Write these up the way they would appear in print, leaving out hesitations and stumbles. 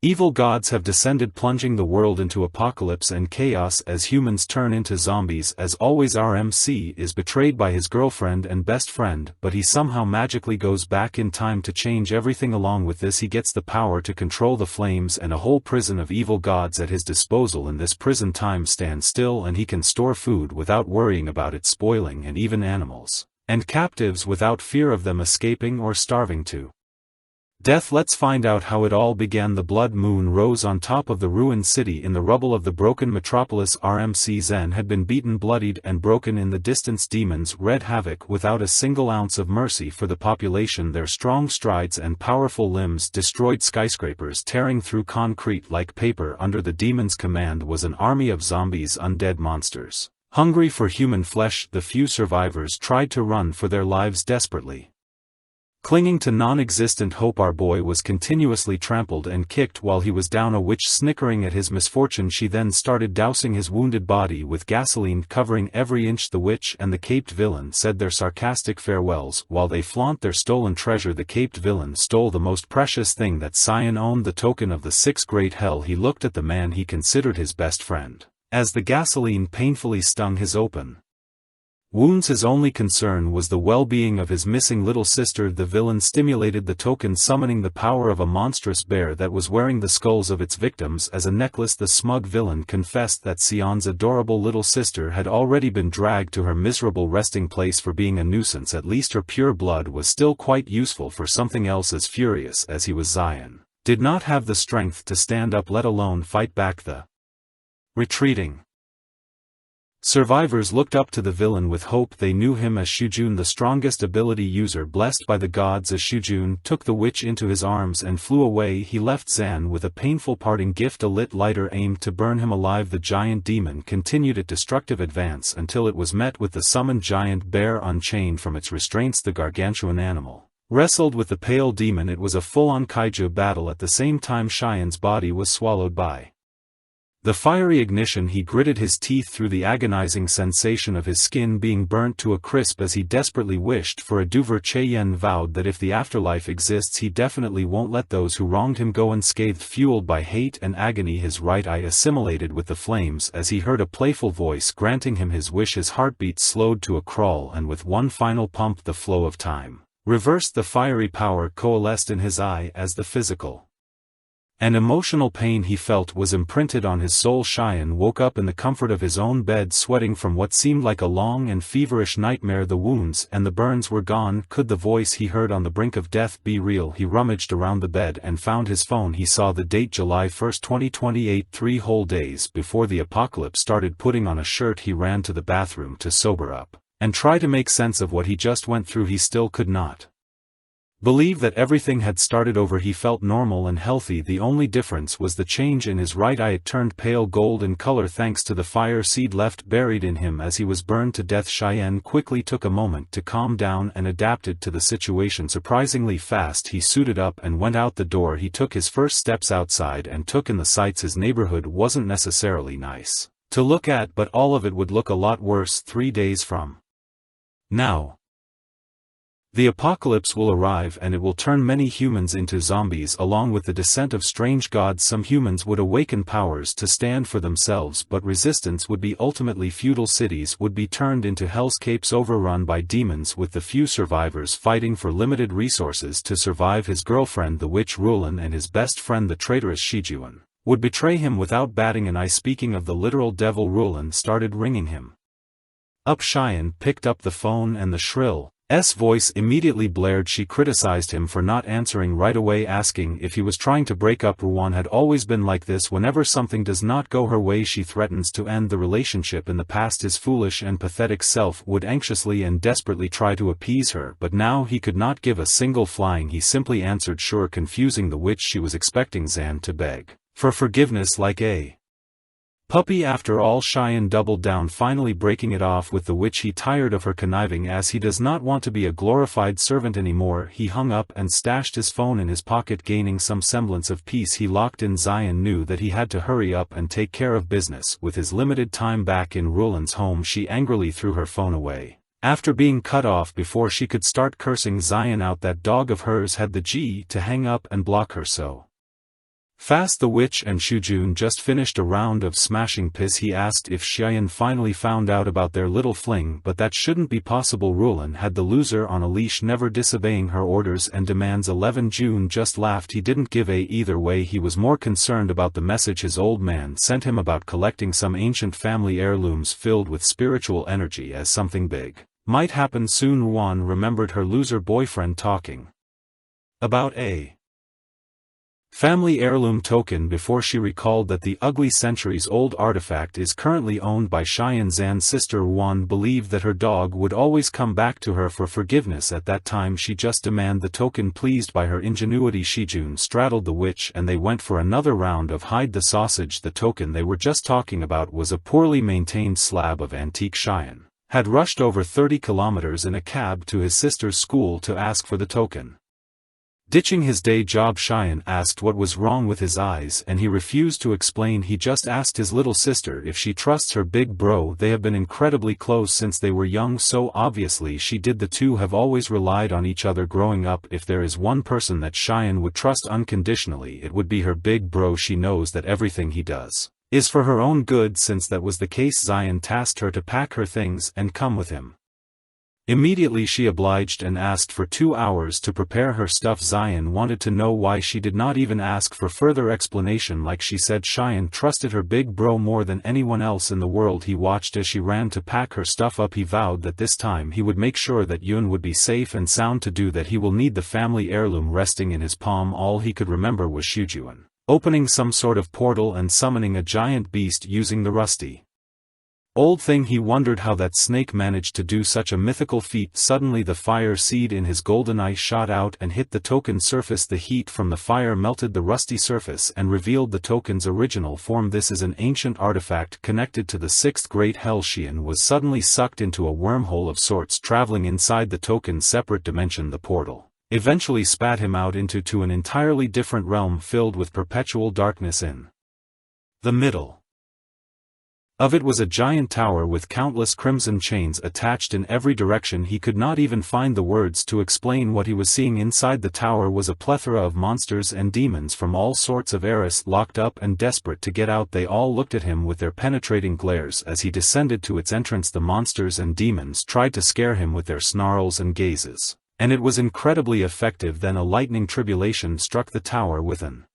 Evil gods have descended, plunging the world into apocalypse and chaos as humans turn into zombies. As always, RMC is betrayed by his girlfriend and best friend, but he somehow magically goes back in time to change everything. Along with this, he gets the power to control the flames and a whole prison of evil gods at his disposal. In this prison, time stands still and he can store food without worrying about it spoiling, and even animals and captives without fear of them escaping or starving to death. Let's find out how it all began. The blood moon rose on top of the ruined city in the rubble of the broken metropolis. RMC Zen had been beaten, bloodied, and broken. In the distance, demons wreaked havoc without a single ounce of mercy for the population. Their strong strides and powerful limbs destroyed skyscrapers, tearing through concrete like paper. Under the demons' command was an army of zombies, undead monsters, hungry for human flesh. The few survivors tried to run for their lives desperately, clinging to non-existent hope. Our boy was continuously trampled and kicked while he was down. A witch, snickering at his misfortune, she then started dousing his wounded body with gasoline, covering every inch. The witch and the caped villain said their sarcastic farewells while they flaunt their stolen treasure. The caped villain stole the most precious thing that Cyan owned, the token of the sixth great hell. He looked at the man he considered his best friend as the gasoline painfully stung his open wounds. His only concern was the well-being of his missing little sister. The villain stimulated the token, summoning the power of a monstrous bear that was wearing the skulls of its victims as a necklace. The smug villain confessed that Sion's adorable little sister had already been dragged to her miserable resting place for being a nuisance. At least her pure blood was still quite useful for something else. As furious as he was, Zion did not have the strength to stand up, let alone fight back. The retreating survivors looked up to the villain with hope. They knew him as Shujun, the strongest ability user blessed by the gods. As Shujun took the witch into his arms and flew away, he left Zan with a painful parting gift, a lit lighter aimed to burn him alive. The giant demon continued its destructive advance until it was met with the summoned giant bear unchained from its restraints. The gargantuan animal wrestled with the pale demon. It was a full-on kaiju battle. At the same time, Cheyenne's body was swallowed by the fiery ignition. He gritted his teeth through the agonizing sensation of his skin being burnt to a crisp as he desperately wished for a do-over. Cheyenne vowed that if the afterlife exists, he definitely won't let those who wronged him go unscathed. Fueled by hate and agony, his right eye assimilated with the flames as he heard a playful voice granting him his wish. His heartbeat slowed to a crawl, and with one final pump the flow of time reversed. The fiery power coalesced in his eye as the physical and emotional pain he felt was imprinted on his soul. Cheyenne woke up in the comfort of his own bed, sweating from what seemed like a long and feverish nightmare. The wounds and the burns were gone. Could the voice he heard on the brink of death be real? He rummaged around the bed and found his phone. He saw the date, July 1st, 2028, 3 whole days before the apocalypse started. Putting on a shirt, he ran to the bathroom to sober up and try to make sense of what he just went through. He still could not believe that everything had started over. He felt normal and healthy. The only difference was the change in his right eye. It turned pale gold in color thanks to the fire seed left buried in him as he was burned to death. Cheyenne quickly took a moment to calm down and adapted to the situation surprisingly fast. He suited up and went out the door. He took his first steps outside and took in the sights. His neighborhood wasn't necessarily nice to look at, but all of it would look a lot worse 3 days from now. The apocalypse will arrive and it will turn many humans into zombies. Along with the descent of strange gods, some humans would awaken powers to stand for themselves, but resistance would be ultimately futile. Cities would be turned into hellscapes overrun by demons, with the few survivors fighting for limited resources to survive. His girlfriend, the witch Rulin, and his best friend, the traitorous Shijuan, would betray him without batting an eye. Speaking of the literal devil, Rulin started ringing him up. Cheyenne picked up the phone and the shrill voice immediately blared. She criticized him for not answering right away, asking if he was trying to break up. Ruan had always been like this. Whenever something does not go her way, she threatens to end the relationship. In the past, his foolish and pathetic self would anxiously and desperately try to appease her, but now he could not give a single flying. He simply answered sure, confusing the witch. She was expecting Zan to beg for forgiveness like a puppy. After all, Cheyenne doubled down, finally breaking it off with the witch. He tired of her conniving, as he does not want to be a glorified servant anymore. He hung up and stashed his phone in his pocket, gaining some semblance of peace. He locked in. Zion knew that he had to hurry up and take care of business. With his limited time back in Rulin's home, she angrily threw her phone away after being cut off before she could start cursing Zion out. That dog of hers had the G to hang up and block her, so Fast the witch and Shujun just finished a round of smashing piss. He asked if Xian finally found out about their little fling, but that shouldn't be possible. Rulan had the loser on a leash, never disobeying her orders and demands. 11 June just laughed. He didn't give a either way. He was more concerned about the message his old man sent him about collecting some ancient family heirlooms filled with spiritual energy, as something big might happen soon. Ruan remembered her loser boyfriend talking about a family heirloom token before she recalled that the ugly centuries-old artifact is currently owned by Xian Zan's sister. Ruan believed that her dog would always come back to her for forgiveness. At that time she just demanded the token. Pleased by her ingenuity, Shijun straddled the witch and they went for another round of hide the sausage. The token they were just talking about was a poorly maintained slab of antique. Xian had rushed over 30 kilometers in a cab to his sister's school to ask for the token. Ditching his day job, Xian asked what was wrong with his eyes and he refused to explain. He just asked his little sister if she trusts her big bro. They have been incredibly close since they were young, so obviously she did. The two have always relied on each other growing up. If there is one person that Xian would trust unconditionally, it would be her big bro. She knows that everything he does is for her own good. Since that was the case, Xian tasked her to pack her things and come with him. Immediately she obliged and asked for 2 hours to prepare her stuff. Xian wanted to know why she did not even ask for further explanation. Like she said, Xian trusted her big bro more than anyone else in the world. He watched as she ran to pack her stuff up. He vowed that this time he would make sure that Yun would be safe and sound. To do that he will need the family heirloom resting in his palm. All he could remember was Shujun opening some sort of portal and summoning a giant beast using the rusty old thing. He wondered how that snake managed to do such a mythical feat. Suddenly the fire seed in his golden eye shot out and hit the token surface. The heat from the fire melted the rusty surface and revealed the token's original form. This is an ancient artifact connected to the sixth great hell. Xian was suddenly sucked into a wormhole of sorts, traveling inside the token's separate dimension. The portal eventually spat him out into an entirely different realm filled with perpetual darkness. In the middle of it was a giant tower with countless crimson chains attached in every direction. He could not even find the words to explain what he was seeing. Inside the tower was a plethora of monsters and demons from all sorts of eras, locked up and desperate to get out. They all looked at him with their penetrating glares as he descended to its entrance. The monsters and demons tried to scare him with their snarls and gazes, and it was incredibly effective. Then a lightning tribulation struck the tower with an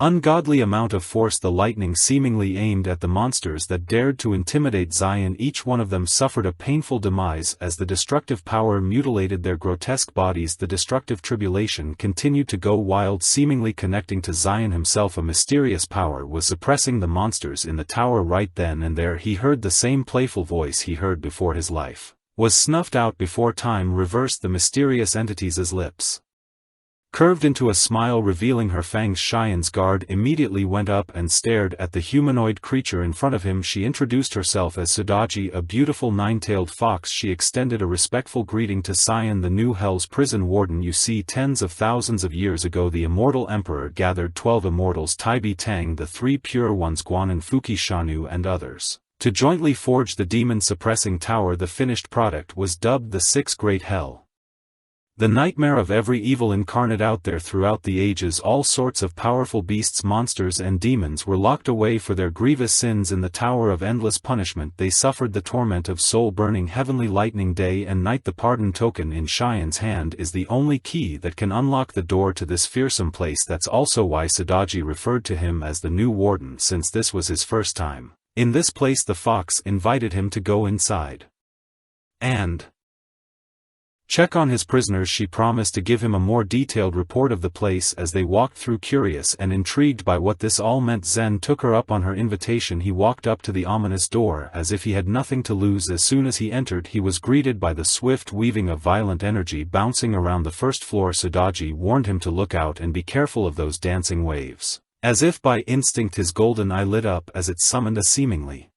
ungodly amount of force. The lightning seemingly aimed at the monsters that dared to intimidate Xian. Each one of them suffered a painful demise as the destructive power mutilated their grotesque bodies. The destructive tribulation continued to go wild, seemingly connecting to Xian himself. A mysterious power was suppressing the monsters in the tower. Right then and there he heard the same playful voice he heard before. His life was snuffed out before time reversed. The mysterious entity's lips curved into a smile, revealing her fangs. Xian's guard immediately went up and stared at the humanoid creature in front of him. She introduced herself as Sudaji, a beautiful nine-tailed fox. She extended a respectful greeting to Xian, the new Hell's prison warden. You see, tens of thousands of years ago the immortal emperor gathered 12 immortals, Taibi Tang, the 3 pure ones, Guanan, Fuki Shanu and others, to jointly forge the demon-suppressing tower. The finished product was dubbed the Sixth Great Hell, the nightmare of every evil incarnate out there. Throughout the ages, all sorts of powerful beasts, monsters and demons were locked away for their grievous sins in the Tower of Endless Punishment. They suffered the torment of soul-burning heavenly lightning day and night. The pardon token in Xian's hand is the only key that can unlock the door to this fearsome place. That's also why Sudaji referred to him as the new warden, since this was his first time in this place. The fox invited him to go inside and check on his prisoners. She promised to give him a more detailed report of the place. As they walked through, curious and intrigued by what this all meant, Zen took her up on her invitation. He walked up to the ominous door as if he had nothing to lose. As soon as he entered, he was greeted by the swift weaving of violent energy bouncing around the first floor. Sudaji warned him to look out and be careful of those dancing waves. As if by instinct, his golden eye lit up as it summoned a seemingly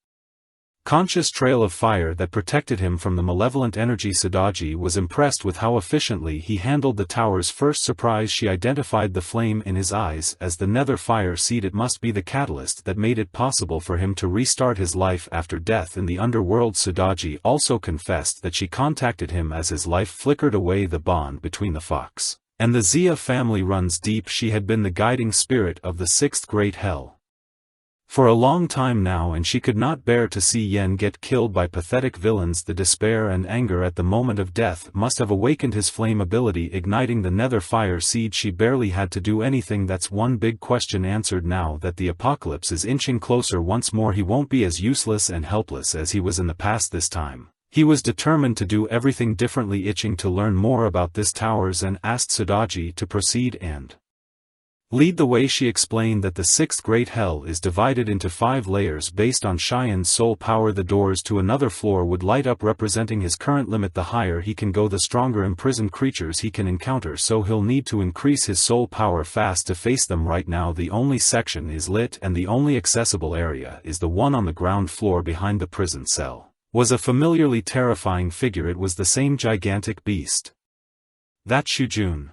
conscious trail of fire that protected him from the malevolent energy. Sudaji was impressed with how efficiently he handled the tower's first surprise. She identified the flame in his eyes as the nether fire seed. It must be the catalyst that made it possible for him to restart his life after death in the underworld. Sudaji also confessed that she contacted him as his life flickered away. The bond between the fox And the Xia family runs deep. She had been the guiding spirit of the sixth great hell for a long time now, and she could not bear to see Yen get killed by pathetic villains. The despair and anger at the moment of death must have awakened his flame ability, igniting the nether fire seed. She barely had to do anything. That's one big question answered. Now that the apocalypse is inching closer once more, he won't be as useless and helpless as he was in the past this time. He was determined to do everything differently, itching to learn more about this towers, and asked Sudaji to proceed and lead the way. She explained that the sixth great hell is divided into 5 layers based on Cheyenne's soul power. The doors to another floor would light up, representing his current limit. The higher he can go, the stronger imprisoned creatures he can encounter, so he'll need to increase his soul power fast to face them. Right now the only section is lit, and the only accessible area is the one on the ground floor behind the prison cell. Was a familiarly terrifying figure. It was the same gigantic beast that Shujun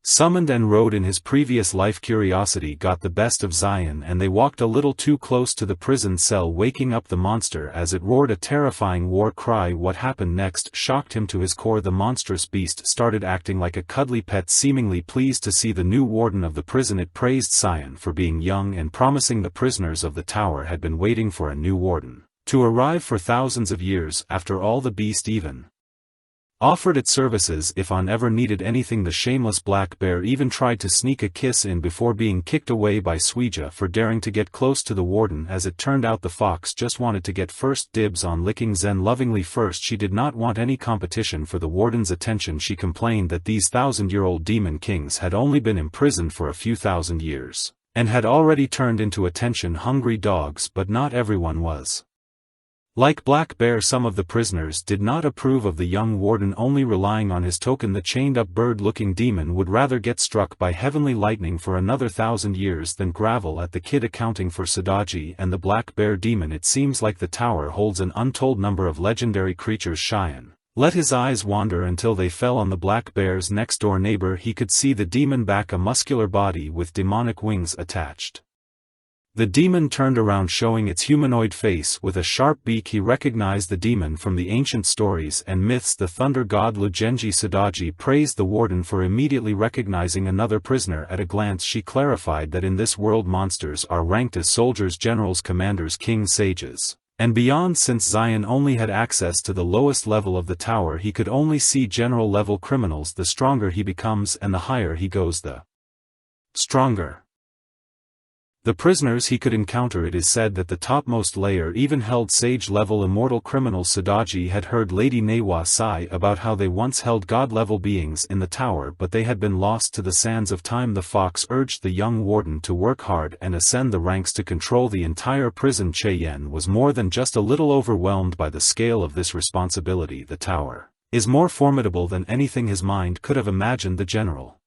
summoned and rode in his previous life. Curiosity got the best of Xian, and they walked a little too close to the prison cell, waking up the monster as it roared a terrifying war cry. What happened next shocked him to his core. The monstrous beast started acting like a cuddly pet, seemingly pleased to see the new warden of the prison. It praised Xian for being young and promising. The prisoners of the tower had been waiting for a new warden to arrive for thousands of years. After all, the beast even offered its services if On ever needed anything. The shameless black bear even tried to sneak a kiss in before being kicked away by Suija for daring to get close to the warden. As it turned out, the fox just wanted to get first dibs on licking Zen lovingly first. She did not want any competition for the warden's attention. She complained that these 1,000-year-old demon kings had only been imprisoned for a few thousand years, and had already turned into attention-hungry dogs. But not everyone was like Black Bear. Some of the prisoners did not approve of the young warden only relying on his token. The chained-up bird-looking demon would rather get struck by heavenly lightning for another 1,000 years than grovel at the kid. Accounting for Sudaji and the Black Bear demon, it seems like the tower holds an untold number of legendary creatures. Cheyenne let his eyes wander until they fell on the Black Bear's next-door neighbor. He could see the demon back, a muscular body with demonic wings attached. The demon turned around, showing its humanoid face with a sharp beak. He recognized the demon from the ancient stories and myths, the thunder god Lugenji. Sudaji praised the warden for immediately recognizing another prisoner. At a glance she clarified that in this world monsters are ranked as soldiers, generals, commanders, kings, sages, and beyond. Since Xian only had access to the lowest level of the tower, he could only see general-level criminals. The stronger he becomes and the higher he goes, the stronger the prisoners he could encounter. It is said that the topmost layer even held sage-level immortal criminals. Sudaji had heard Lady Newa sigh about how they once held god-level beings in the tower, but they had been lost to the sands of time. The fox urged the young warden to work hard and ascend the ranks to control the entire prison. Cheyenne was more than just a little overwhelmed by the scale of this responsibility. The tower is more formidable than anything his mind could have imagined. The general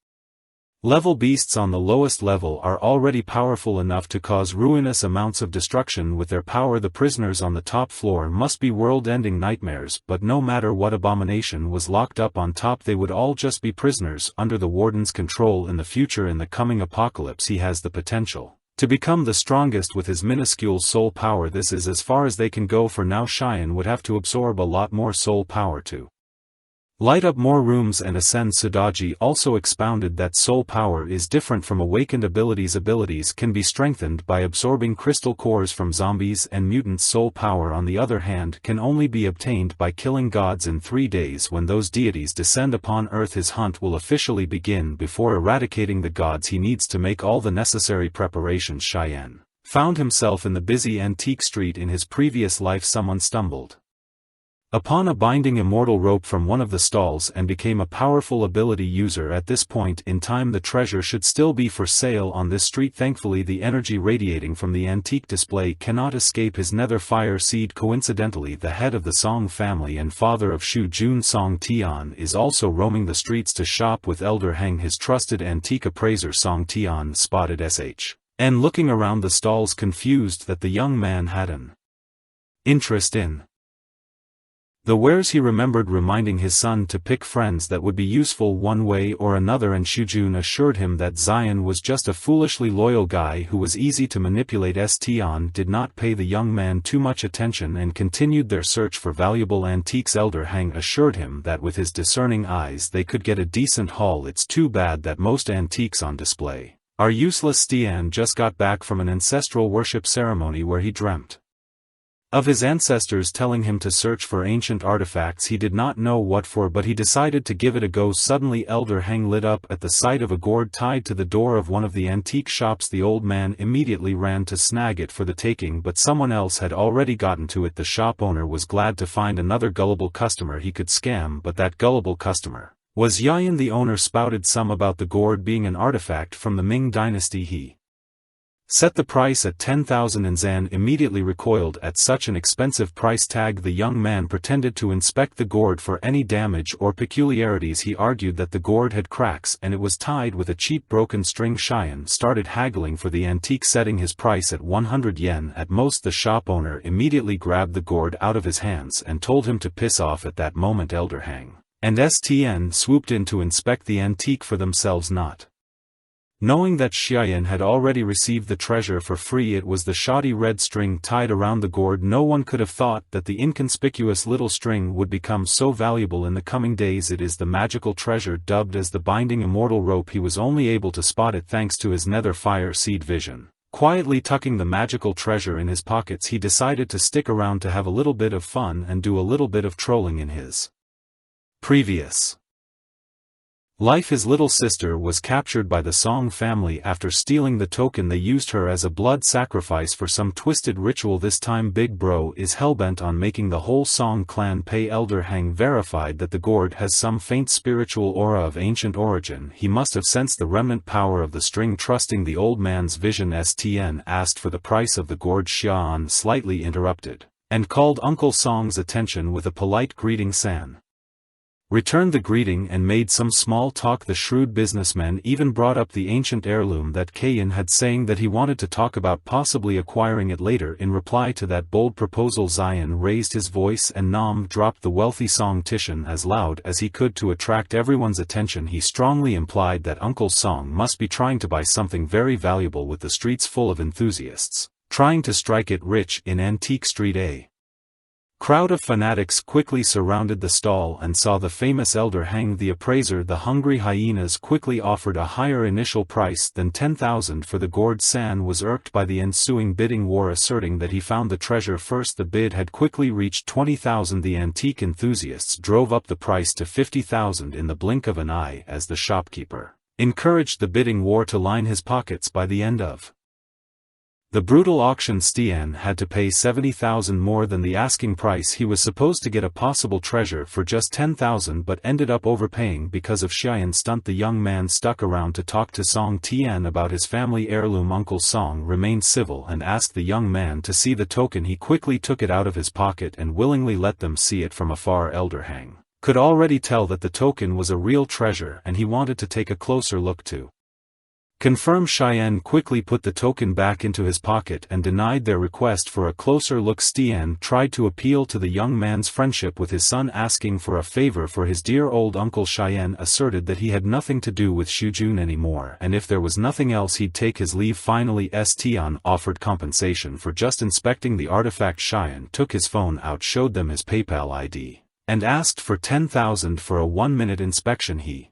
level beasts on the lowest level are already powerful enough to cause ruinous amounts of destruction with their power. The prisoners on the top floor must be world-ending nightmares, but no matter what abomination was locked up on top, they would all just be prisoners under the warden's control. In the future, in the coming apocalypse, he has the potential to become the strongest with his minuscule soul power. This is as far as they can go for now. Cheyenne would have to absorb a lot more soul power to light up more rooms and ascend. Sudaji also expounded that soul power is different from awakened abilities. Abilities can be strengthened by absorbing crystal cores from zombies and mutants. Soul power, on the other hand, can only be obtained by killing gods in 3 days. When those deities descend upon Earth, his hunt will officially begin. Before eradicating the gods, he needs to make all the necessary preparations. Cheyenne found himself in the busy antique street. In his previous life, someone stumbled upon a binding immortal rope from one of the stalls and became a powerful ability user. At this point in time, the treasure should still be for sale on this street. Thankfully, the energy radiating from the antique display cannot escape his nether fire seed. Coincidentally, the head of the Song family and father of Shu Jun, Song Tian, is also roaming the streets to shop with Elder Heng. His trusted antique appraiser Song Tian spotted SHN looking around the stalls, confused that the young man had an interest in The wares he remembered reminding his son to pick friends that would be useful one way or another, and Shujun assured him that Zion was just a foolishly loyal guy who was easy to manipulate. Tion did not pay the young man too much attention and continued their search for valuable antiques. Elder Hang assured him that with his discerning eyes they could get a decent haul. It's too bad that most antiques on display are useless. Tian just got back from an ancestral worship ceremony where he dreamt of his ancestors telling him to search for ancient artifacts he did not know what for, but he decided to give it a go. Suddenly Elder Hang lit up at the sight of a gourd tied to the door of one of the antique shops. The old man immediately ran to snag it for the taking, but someone else had already gotten to it. The shop owner was glad to find another gullible customer he could scam, but that gullible customer was Yayan. The owner spouted some about the gourd being an artifact from the Ming dynasty. He set the price at 10,000 and Zan immediately recoiled at such an expensive price tag. The young man pretended to inspect the gourd for any damage or peculiarities. He argued that the gourd had cracks and it was tied with a cheap broken string. Cheyenne started haggling for the antique, setting his price at 100 yen at most. The shop owner immediately grabbed the gourd out of his hands and told him to piss off. At that moment Elder Hang and Stn swooped in to inspect the antique for themselves, not knowing that Xiaoyan had already received the treasure for free. It was the shoddy red string tied around the gourd. No one could have thought that the inconspicuous little string would become so valuable in the coming days. It is the magical treasure dubbed as the binding immortal rope. He was only able to spot it thanks to his nether fire seed vision. Quietly tucking the magical treasure in his pockets, he decided to stick around to have a little bit of fun and do a little bit of trolling in his previous life. His little sister was captured by the Song family after stealing the token. They used her as a blood sacrifice for some twisted ritual. This time Big Bro is hellbent on making the whole Song clan pay. Elder Hang verified that the gourd has some faint spiritual aura of ancient origin. He must have sensed the remnant power of the string. Trusting the old man's vision, Stn asked for the price of the gourd. Xian slightly interrupted and called Uncle Song's attention with a polite greeting. San returned the greeting and made some small talk. The shrewd businessman even brought up the ancient heirloom that Kayan had, saying that he wanted to talk about possibly acquiring it later. In reply to that bold proposal, Zion raised his voice and Nam dropped the wealthy Song Tishan as loud as he could to attract everyone's attention. He strongly implied that Uncle Song must be trying to buy something very valuable with the streets full of enthusiasts trying to strike it rich in Antique Street. A crowd of fanatics quickly surrounded the stall and saw the famous Elder Hang the appraiser. The hungry hyenas quickly offered a higher initial price than 10,000 for the gourd. San was irked by the ensuing bidding war, asserting that he found the treasure first. The bid had quickly reached 20,000. The antique enthusiasts drove up the price to 50,000 in the blink of an eye as the shopkeeper encouraged the bidding war to line his pockets. By the end of the brutal auction, Stian had to pay 70,000 more than the asking price. He was supposed to get a possible treasure for just 10,000 but ended up overpaying because of Xiayan's stunt. The young man stuck around to talk to Song Tian about his family heirloom. Uncle Song remained civil and asked the young man to see the token. He quickly took it out of his pocket and willingly let them see it from afar. Elder Hang could already tell that the token was a real treasure and he wanted to take a closer look too. Confirm. Cheyenne quickly put the token back into his pocket and denied their request for a closer look. Stian tried to appeal to the young man's friendship with his son, asking for a favor for his dear old uncle. Cheyenne asserted that he had nothing to do with Shujun anymore, and if there was nothing else he'd take his leave. Finally, Stian offered compensation for just inspecting the artifact. Cheyenne took his phone out, showed them his PayPal ID, and asked for 10,000 for a 1-minute inspection. He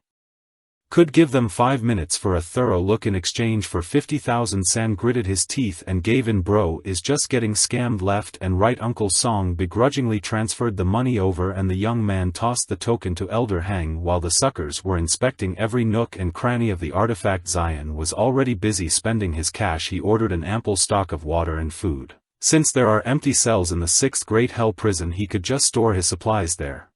could give them 5 minutes for a thorough look in exchange for 50,000. San gritted his teeth and gave in. Bro is just getting scammed left and right. Uncle Song begrudgingly transferred the money over and the young man tossed the token to Elder Hang while the suckers were inspecting every nook and cranny of the artifact. Zion was already busy spending his cash. He ordered an ample stock of water and food. Since there are empty cells in the 6th Great Hell Prison, he could just store his supplies there.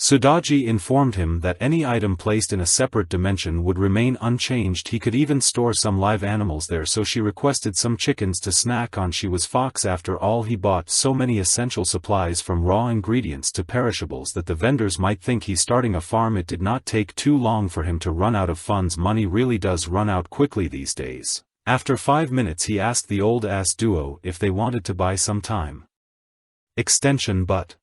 Sudaji informed him that any item placed in a separate dimension would remain unchanged. He could even store some live animals there, so she requested some chickens to snack on. She was Fox after all. He bought so many essential supplies, from raw ingredients to perishables, that the vendors might think he's starting a farm. It did not take too long for him to run out of funds. Money really does run out quickly these days. After 5 minutes he asked the old ass duo if they wanted to buy some time extension, but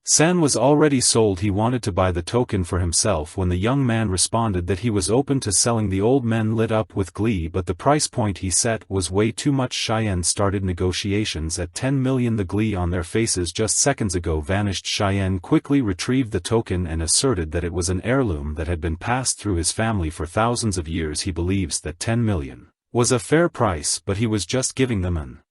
San was already sold. He wanted to buy the token for himself when the young man responded that he was open to selling. The old man lit up with glee, but the price point he set was way too much. Cheyenne started negotiations at 10 million. The glee on their faces just seconds ago vanished. Cheyenne quickly retrieved the token and asserted that it was an heirloom that had been passed through his family for thousands of years. He believes that 10 million was a fair price, but he was just giving them an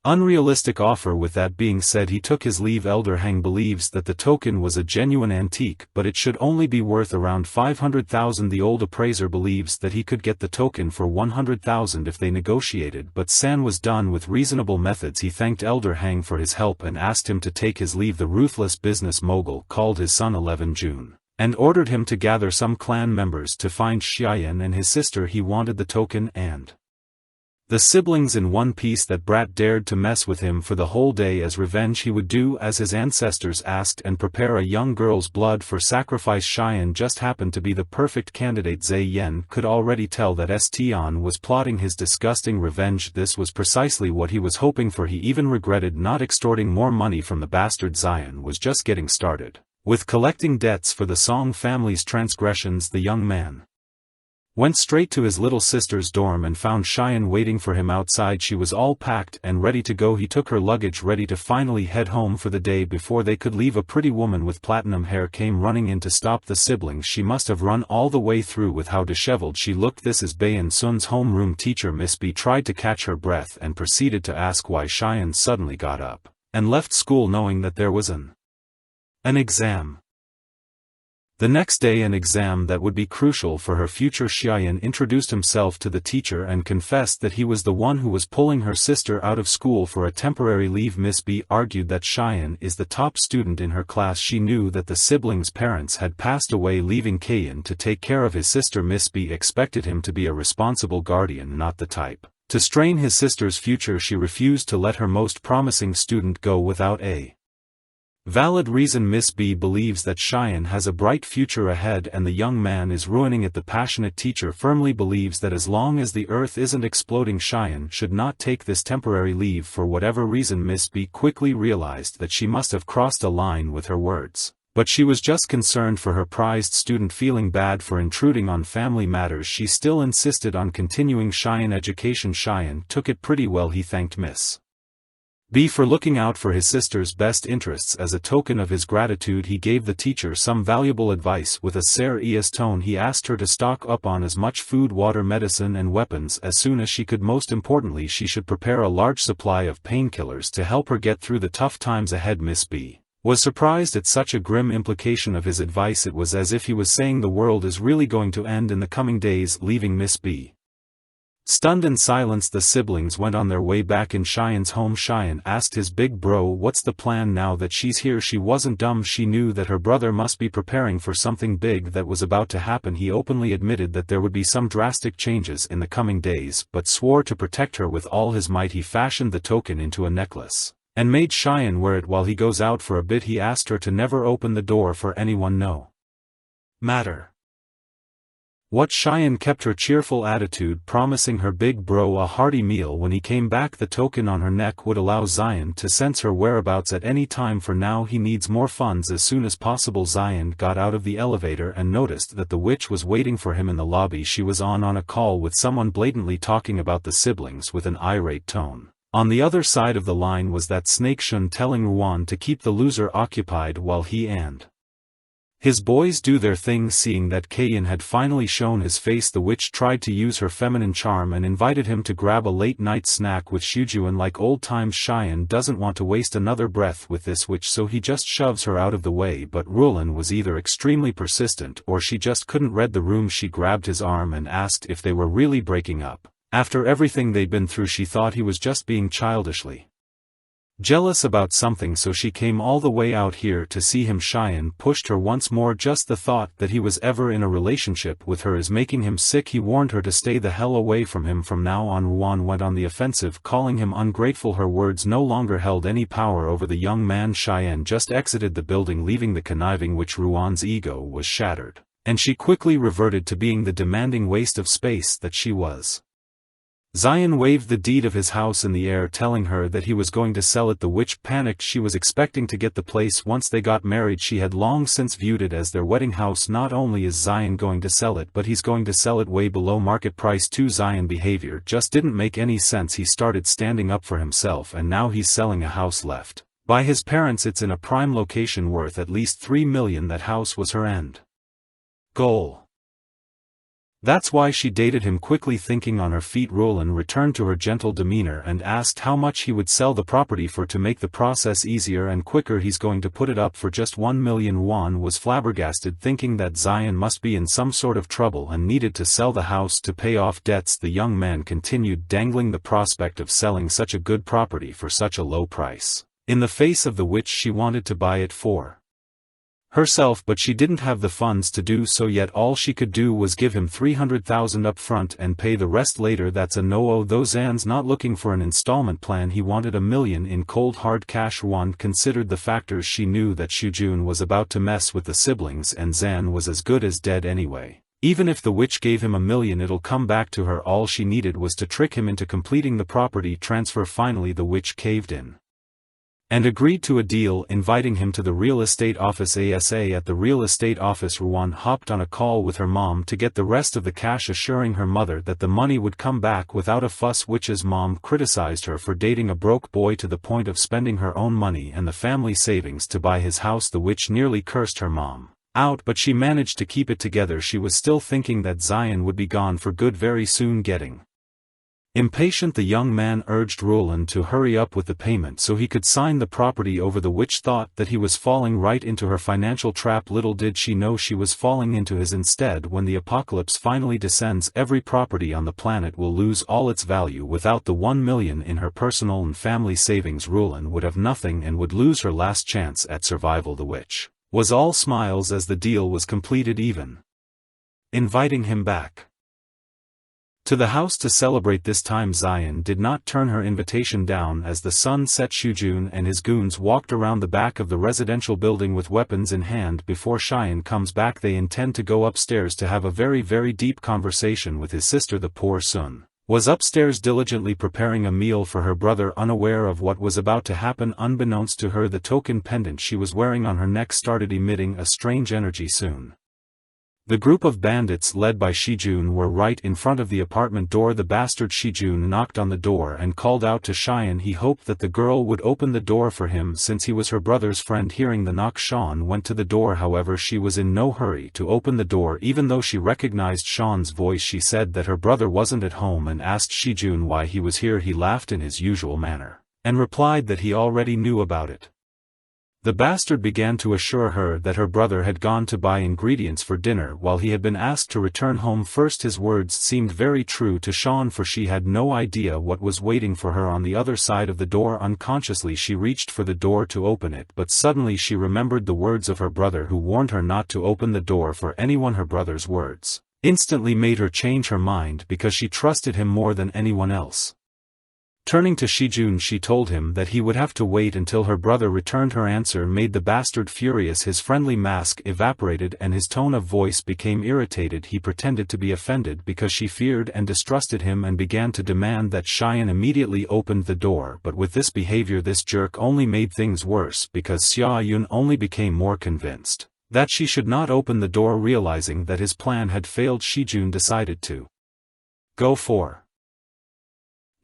unrealistic offer. With that being said, he took his leave. Elder Hang believes that the token was a genuine antique, but it should only be worth around 500,000. The old appraiser believes that he could get the token for 100,000 if they negotiated, but San was done with reasonable methods. He thanked Elder Hang for his help and asked him to take his leave. The ruthless business mogul called his son 11 June and ordered him to gather some clan members to find Cheyenne and his sister. He wanted the token and the siblings in one piece. That brat dared to mess with him for the whole day. As revenge, he would do as his ancestors asked and prepare a young girl's blood for sacrifice. Cheyenne just happened to be the perfect candidate. Zhe Yen could already tell that Estian was plotting his disgusting revenge. This was precisely what he was hoping for. He even regretted not extorting more money from the bastard. Zion was just getting started with collecting debts for the Song family's transgressions. The young man went straight to his little sister's dorm and found Cheyenne waiting for him outside. She was all packed and ready to go. He took her luggage, ready to finally head home for the day. Before they could leave, a pretty woman with platinum hair came running in to stop the siblings. She must have run all the way through with how disheveled she looked. This is Bayan Sun's homeroom teacher. Miss B tried to catch her breath and proceeded to ask why Cheyenne suddenly got up and left school knowing that there was an exam the next day, an exam that would be crucial for her future. Cheyenne introduced himself to the teacher and confessed that he was the one who was pulling her sister out of school for a temporary leave. Miss B argued that Cheyenne is the top student in her class. She knew that the siblings' parents had passed away, leaving Kayan to take care of his sister. Miss B expected him to be a responsible guardian, not the type to strain his sister's future. She refused to let her most promising student go without a valid reason. Miss B believes that Cheyenne has a bright future ahead and the young man is ruining it. The passionate teacher firmly believes that as long as the earth isn't exploding, Cheyenne should not take this temporary leave for whatever reason. Miss B quickly realized that she must have crossed a line with her words, but she was just concerned for her prized student. Feeling bad for intruding on family matters, she still insisted on continuing Cheyenne education. Cheyenne took it pretty well. He thanked Miss B for looking out for his sister's best interests. As a token of his gratitude, he gave the teacher some valuable advice. With a serious tone, he asked her to stock up on as much food, water, medicine and weapons as soon as she could. Most importantly, she should prepare a large supply of painkillers to help her get through the tough times ahead. Miss B was surprised at such a grim implication of his advice. It was as if he was saying the world is really going to end in the coming days. Leaving Miss B stunned and silenced, the siblings went on their way back. In Cheyenne's home, Cheyenne asked his big bro, "What's the plan now that she's here?" She wasn't dumb. She knew that her brother must be preparing for something big that was about to happen. He openly admitted that there would be some drastic changes in the coming days, but swore to protect her with all his might. He fashioned the token into a necklace and made Cheyenne wear it while he goes out for a bit. He asked her to never open the door for anyone, no matter what. Cheyenne kept her cheerful attitude, promising her big bro a hearty meal when he came back. The token on her neck would allow Zion to sense her whereabouts at any time. For now, he needs more funds as soon as possible. Zion got out of the elevator and noticed that the witch was waiting for him in the lobby. She was on a call with someone, blatantly talking about the siblings with an irate tone. On the other side of the line was that snake Shun telling Ruan to keep the loser occupied while he and his boys do their thing. Seeing that Kayan had finally shown his face, the witch tried to use her feminine charm and invited him to grab a late-night snack with Shujuan. Like old times, Cheyenne doesn't want to waste another breath with this witch, so he just shoves her out of the way. But Rulan was either extremely persistent or she just couldn't read the room. She grabbed his arm and asked if they were really breaking up. After everything they'd been through, she thought he was just being childishly jealous about something, so she came all the way out here to see him. Cheyenne pushed her once more. Just the thought that he was ever in a relationship with her is making him sick. He warned her to stay the hell away from him from now on. Ruan went on the offensive, calling him ungrateful. Her words no longer held any power over the young man. Cheyenne just exited the building, leaving the conniving witch. Ruan's ego was shattered, and she quickly reverted to being the demanding waste of space that she was. Zion waved the deed of his house in the air, telling her that he was going to sell it. The witch panicked. She was expecting to get the place once they got married. She had long since viewed it as their wedding house. Not only is Zion going to sell it, but he's going to sell it way below market price too. Zion behavior just didn't make any sense. He started standing up for himself, and now he's selling a house left by his parents. It's in a prime location worth at least 3 million. That house was her end goal. That's why she dated him. Quickly thinking on her feet, Roland returned to her gentle demeanor and asked how much he would sell the property for to make the process easier and quicker. He's going to put it up for just 1 million won. Was flabbergasted, thinking that Zion must be in some sort of trouble and needed to sell the house to pay off debts. The young man continued dangling the prospect of selling such a good property for such a low price in the face of the witch. She wanted to buy it for herself, but she didn't have the funds to do so yet. All she could do was give him 300,000 up front and pay the rest later. That's a no-oh though. Zan's not looking for an installment plan. He wanted 1 million in cold hard cash. Wan considered the factors. She knew that Shujun was about to mess with the siblings, and Zan was as good as dead anyway. Even if the witch gave him 1 million, it'll come back to her. All she needed was to trick him into completing the property transfer. Finally the witch caved in and agreed to a deal, inviting him to the real estate office ASA. At the real estate office, Ruan hopped on a call with her mom to get the rest of the cash, assuring her mother that the money would come back without a fuss. Witch's mom criticized her for dating a broke boy to the point of spending her own money and the family savings to buy his house. The witch nearly cursed her mom out, but she managed to keep it together. She was still thinking that Zion would be gone for good very soon. Getting impatient, the young man urged Roland to hurry up with the payment so he could sign the property over. The witch thought that he was falling right into her financial trap. Little did she know she was falling into his instead. When the apocalypse finally descends, every property on the planet will lose all its value. Without the 1 million in her personal and family savings, Roland would have nothing and would lose her last chance at survival. The witch was all smiles as the deal was completed, even inviting him back to the house to celebrate. This time Zion did not turn her invitation down. As the sun set, Shujun and his goons walked around the back of the residential building with weapons in hand. Before Cheyenne comes back, they intend to go upstairs to have a very deep conversation with his sister. The poor Sun was upstairs diligently preparing a meal for her brother, unaware of what was about to happen. Unbeknownst to her, the token pendant she was wearing on her neck started emitting a strange energy. Soon the group of bandits led by Shijun were right in front of the apartment door. The bastard Shijun knocked on the door and called out to Cheyenne. He hoped that the girl would open the door for him since he was her brother's friend. Hearing the knock, Sean went to the door. However, she was in no hurry to open the door. Even though she recognized Sean's voice, she said that her brother wasn't at home and asked Shijun why he was here. He laughed in his usual manner and replied that he already knew about it. The bastard began to assure her that her brother had gone to buy ingredients for dinner while he had been asked to return home first. His words seemed very true to Sean, for she had no idea what was waiting for her on the other side of the door. Unconsciously she reached for the door to open it, but suddenly she remembered the words of her brother who warned her not to open the door for anyone. Her brother's words instantly made her change her mind because she trusted him more than anyone else. Turning to Shijun, she told him that he would have to wait until her brother returned. Her answer made the bastard furious. His friendly mask evaporated and his tone of voice became irritated. He pretended to be offended because she feared and distrusted him and began to demand that Cheyenne immediately opened the door. But with this behavior, this jerk only made things worse because Xia Yun only became more convinced that she should not open the door. Realizing that his plan had failed, Shijun decided to go for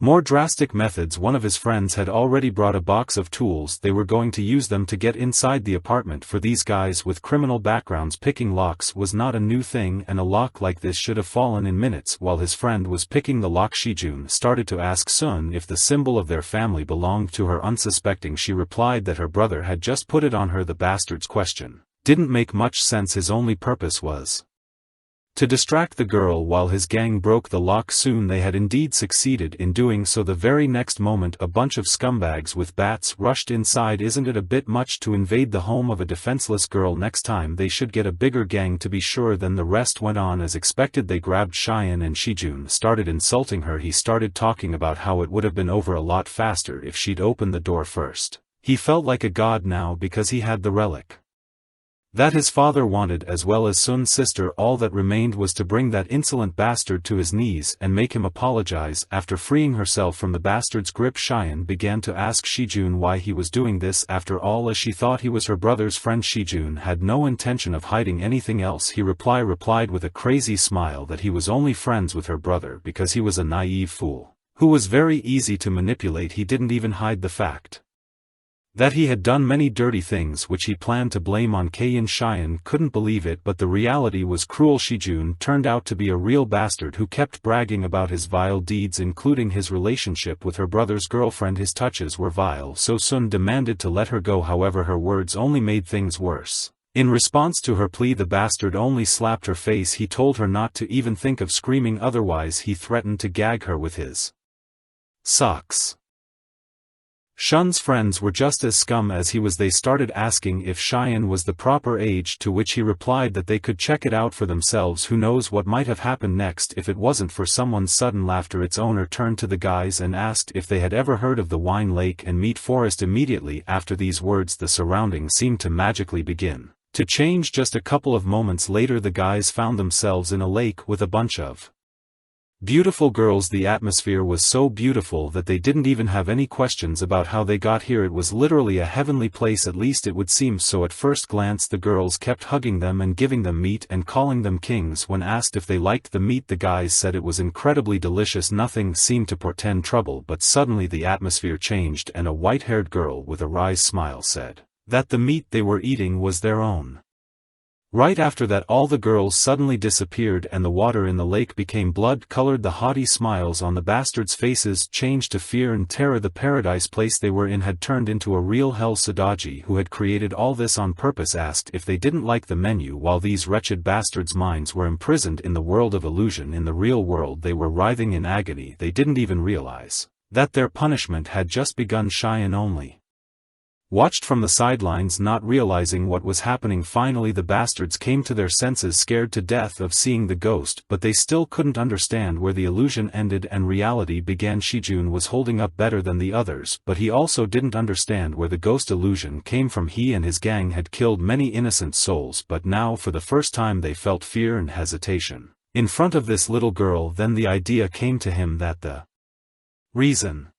more drastic methods. One of his friends had already brought a box of tools. They were going to use them to get inside the apartment. For these guys with criminal backgrounds, picking locks was not a new thing, and a lock like this should have fallen in minutes. While his friend was picking the lock, Shijun started to ask Sun if the symbol of their family belonged to her. Unsuspecting, she replied that her brother had just put it on her. The bastard's question didn't make much sense. His only purpose was to distract the girl while his gang broke the lock. Soon they had indeed succeeded in doing so. The very next moment, a bunch of scumbags with bats rushed inside. Isn't it a bit much to invade the home of a defenseless girl? Next time they should get a bigger gang to be sure. Then the rest went on as expected. They grabbed Cheyenne and Shijun started insulting her. He started talking about how it would have been over a lot faster if she'd opened the door first. He felt like a god now because he had the relic. That his father wanted as well as Sun's sister. All that remained was to bring that insolent bastard to his knees and make him apologize. After freeing herself from the bastard's grip, Cheyenne began to ask Shijun why he was doing this. After all, as she thought he was her brother's friend, Shijun had no intention of hiding anything else. He replied with a crazy smile that he was only friends with her brother because he was a naive fool, who was very easy to manipulate. He didn't even hide the fact that he had done many dirty things which he planned to blame on Kayin. Cheyenne couldn't believe it, but the reality was cruel. Shijun turned out to be a real bastard who kept bragging about his vile deeds, including his relationship with her brother's girlfriend. His touches were vile, so Sun demanded to let her go. However, her words only made things worse. In response to her plea, the bastard only slapped her face. He told her not to even think of screaming, otherwise he threatened to gag her with his socks. Shun's friends were just as scum as he was. They started asking if Cheyenne was the proper age, to which he replied that they could check it out for themselves. Who knows what might have happened next if it wasn't for someone's sudden laughter. Its owner turned to the guys and asked if they had ever heard of the Wine Lake and Meat Forest. Immediately after these words, the surroundings seemed to magically begin to change. Just a couple of moments later, the guys found themselves in a lake with a bunch of beautiful girls. The atmosphere was so beautiful that they didn't even have any questions about how they got here. It was literally a heavenly place, at least it would seem so. At first glance, the girls kept hugging them and giving them meat and calling them kings. When asked if they liked the meat, the guys said it was incredibly delicious. Nothing seemed to portend trouble, but suddenly the atmosphere changed and a white-haired girl with a wry smile said that the meat they were eating was their own. Right after that, all the girls suddenly disappeared and the water in the lake became blood-colored. The haughty smiles on the bastards' faces changed to fear and terror. The paradise place they were in had turned into a real hell. Sadaji, who had created all this on purpose, asked if they didn't like the menu. While these wretched bastards' minds were imprisoned in the world of illusion, in the real world they were writhing in agony. They didn't even realize that their punishment had just begun. Cheyenne only watched from the sidelines, not realizing what was happening. Finally the bastards came to their senses, scared to death of seeing the ghost, but they still couldn't understand where the illusion ended and reality began. Shijun was holding up better than the others, but he also didn't understand where the ghost illusion came from. He and his gang had killed many innocent souls, but now for the first time they felt fear and hesitation in front of this little girl. Then the idea came to him that the reason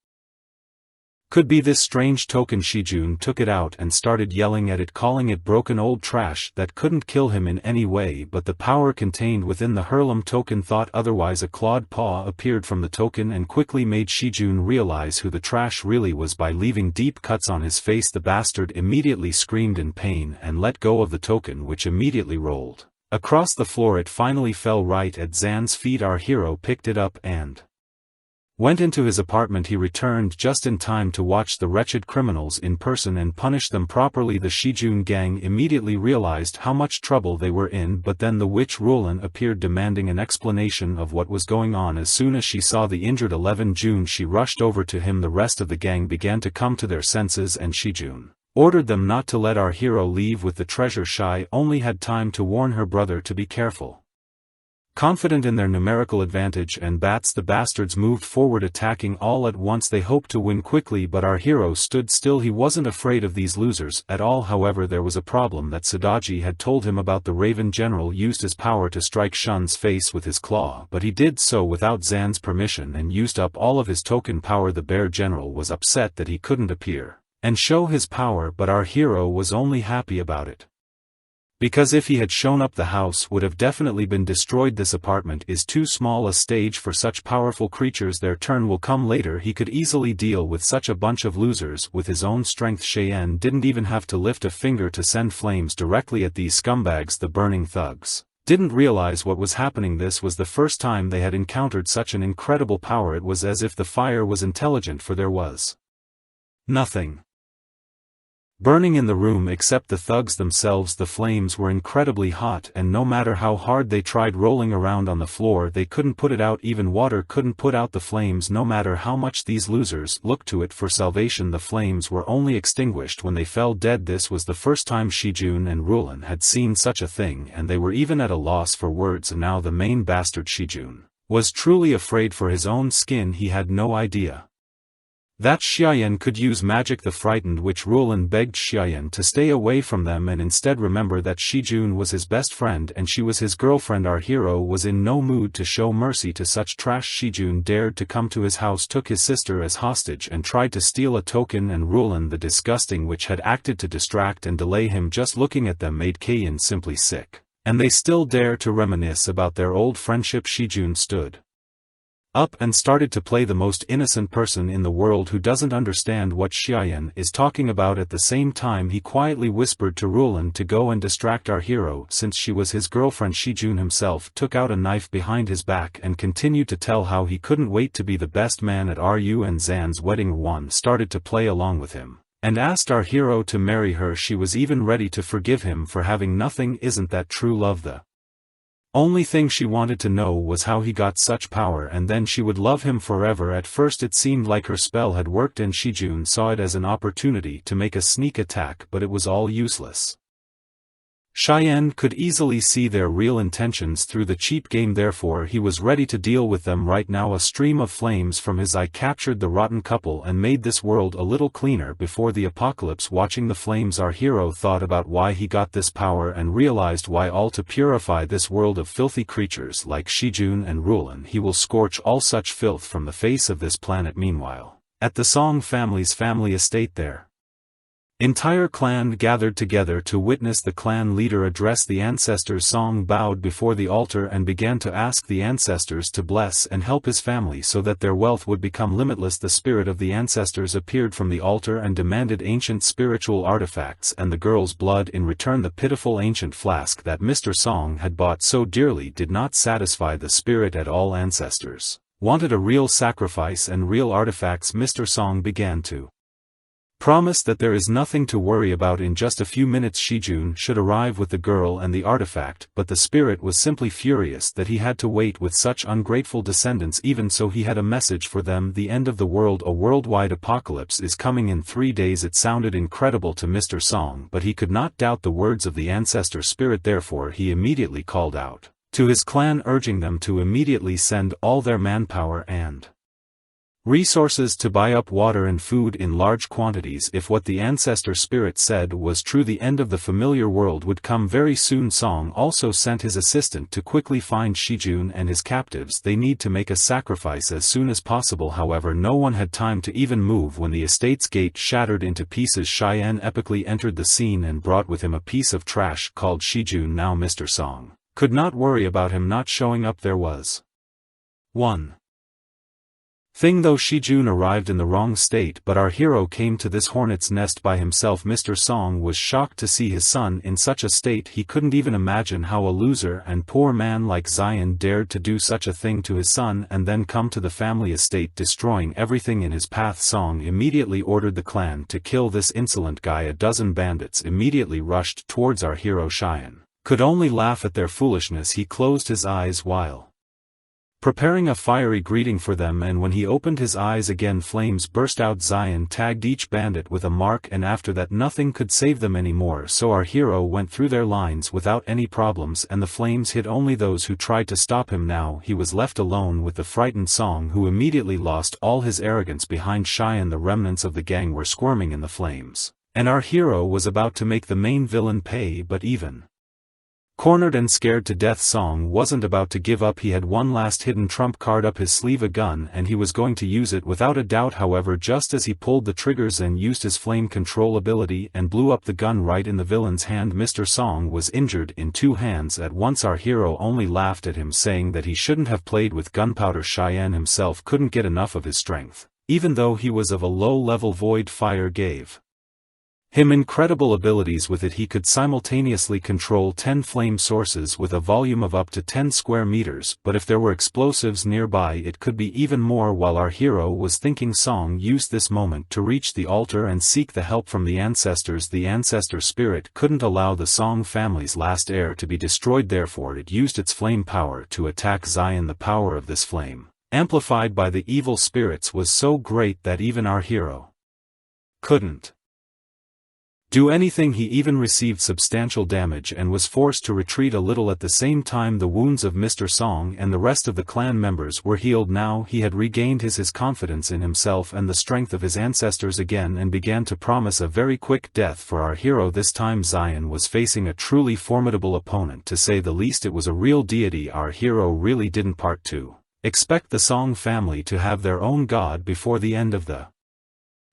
could be this strange token. Shijun took it out and started yelling at it, calling it broken old trash that couldn't kill him in any way, but the power contained within the Hurlum token thought otherwise. A clawed paw appeared from the token and quickly made Shijun realize who the trash really was by leaving deep cuts on his face. The bastard immediately screamed in pain and let go of the token, which immediately rolled across the floor. It finally fell right at Zan's feet. Our hero picked it up and went into his apartment. He returned just in time to watch the wretched criminals in person and punish them properly. The Shijun gang immediately realized how much trouble they were in, but then the witch Rulan appeared, demanding an explanation of what was going on. As soon as she saw the injured 11 June, she rushed over to him. The rest of the gang began to come to their senses and Shijun ordered them not to let our hero leave with the treasure. Shai only had time to warn her brother to be careful. Confident in their numerical advantage and bats, the bastards moved forward, attacking all at once. They hoped to win quickly, but our hero stood still. He wasn't afraid of these losers at all. However, there was a problem that Sadaji had told him about. The Raven General used his power to strike Shun's face with his claw, but he did so without Zan's permission and used up all of his token power. The Bear General was upset that he couldn't appear and show his power, but our hero was only happy about it, because if he had shown up, the house would have definitely been destroyed. This apartment is too small a stage for such powerful creatures. Their turn will come later. He could easily deal with such a bunch of losers with his own strength. Cheyenne didn't even have to lift a finger to send flames directly at these scumbags. The burning thugs didn't realize what was happening. This was the first time they had encountered such an incredible power. It was as if the fire was intelligent, for there was nothing burning in the room except the thugs themselves. The flames were incredibly hot, and no matter how hard they tried rolling around on the floor, they couldn't put it out. Even water couldn't put out the flames, no matter how much these losers looked to it for salvation. The flames were only extinguished when they fell dead. This was the first time Shijun and Rulan had seen such a thing, and they were even at a loss for words. And now the main bastard Shijun was truly afraid for his own skin. He had no idea That Xiaoyan could use magic. The frightened witch Rulan begged Xiaoyan to stay away from them and instead remember that Shijun was his best friend and she was his girlfriend. Our hero was in no mood to show mercy to such trash. Shijun dared to come to his house, took his sister as hostage and tried to steal a token, and Rulan the disgusting witch had acted to distract and delay him. Just looking at them made Kayan simply sick. And they still dare to reminisce about their old friendship. Shijun stood up and started to play the most innocent person in the world who doesn't understand what Xiaoyan is talking about. At the same time he quietly whispered to Rulan to go and distract our hero since she was his girlfriend. Shijun himself took out a knife behind his back and continued to tell how he couldn't wait to be the best man at Ru and Zan's wedding. Wan started to play along with him and asked our hero to marry her. She was even ready to forgive him for having nothing. Isn't that true love? The only thing she wanted to know was how he got such power, and then she would love him forever. At first it seemed like her spell had worked and Shijun saw it as an opportunity to make a sneak attack, but it was all useless. Xiaoyan could easily see their real intentions through the cheap game, therefore he was ready to deal with them right now. A stream of flames from his eye captured the rotten couple and made this world a little cleaner before the apocalypse. Watching the flames, our hero thought about why he got this power and realized why. All to purify this world of filthy creatures like Shijun and Rulan. He will scorch all such filth from the face of this planet. Meanwhile, at the Song family's family estate, their entire clan gathered together to witness the clan leader address the ancestors. Song bowed before the altar and began to ask the ancestors to bless and help his family so that their wealth would become limitless. The spirit of the ancestors appeared from the altar and demanded ancient spiritual artifacts and the girl's blood in return. The pitiful ancient flask that Mr. Song had bought so dearly did not satisfy the spirit at all. Ancestors wanted a real sacrifice and real artifacts. Mr. Song began to promise that there is nothing to worry about. In just a few minutes Shijun should arrive with the girl and the artifact, but the spirit was simply furious that he had to wait with such ungrateful descendants. Even so, he had a message for them: the end of the world, a worldwide apocalypse is coming in 3 days. It sounded incredible to Mr. Song, but he could not doubt the words of the ancestor spirit, therefore he immediately called out to his clan urging them to immediately send all their manpower and resources to buy up water and food in large quantities. If what the ancestor spirit said was true, the end of the familiar world would come very soon. Song also sent his assistant to quickly find Shijun and his captives. They need to make a sacrifice as soon as possible. However, no one had time to even move when the estate's gate shattered into pieces. Xiaoyan epically entered the scene and brought with him a piece of trash called Shijun. Now Mr. Song could not worry about him not showing up. There was one thing though: Shijun arrived in the wrong state, but our hero came to this hornet's nest by himself. Mr. Song was shocked to see his son in such a state. He couldn't even imagine how a loser and poor man like Zion dared to do such a thing to his son and then come to the family estate, destroying everything in his path. Song immediately ordered the clan to kill this insolent guy. A dozen bandits immediately rushed towards our hero. Xiaoyan could only laugh at their foolishness. He closed his eyes while preparing a fiery greeting for them, and when he opened his eyes again flames burst out. Zion tagged each bandit with a mark, and after that nothing could save them anymore. So our hero went through their lines without any problems, and the flames hit only those who tried to stop him. Now he was left alone with the frightened Song, who immediately lost all his arrogance. Behind Xiaoyan the remnants of the gang were squirming in the flames, and our hero was about to make the main villain pay, but even cornered and scared to death, Song wasn't about to give up. He had one last hidden trump card up his sleeve, a gun, and he was going to use it without a doubt. However, just as he pulled the triggers and used his flame control ability and blew up the gun right in the villain's hand, Mr. Song was injured in 2 hands at once. Our hero only laughed at him, saying that he shouldn't have played with gunpowder. Xiaoyan himself couldn't get enough of his strength, even though he was of a low level. Void fire gave him incredible abilities. With it he could simultaneously control 10 flame sources with a volume of up to 10 square meters, but if there were explosives nearby it could be even more. While our hero was thinking, Song used this moment to reach the altar and seek the help from the ancestors. The ancestor spirit couldn't allow the Song family's last heir to be destroyed, therefore it used its flame power to attack Zion. The power of this flame, amplified by the evil spirits, was so great that even our hero couldn't do anything. He even received substantial damage and was forced to retreat a little. At the same time, the wounds of Mr. Song and the rest of the clan members were healed. Now he had regained his confidence in himself and the strength of his ancestors again, and began to promise a very quick death for our hero. This time Zion was facing a truly formidable opponent, to say the least. It was a real deity. Our hero really didn't part to expect the Song family to have their own god before the end of the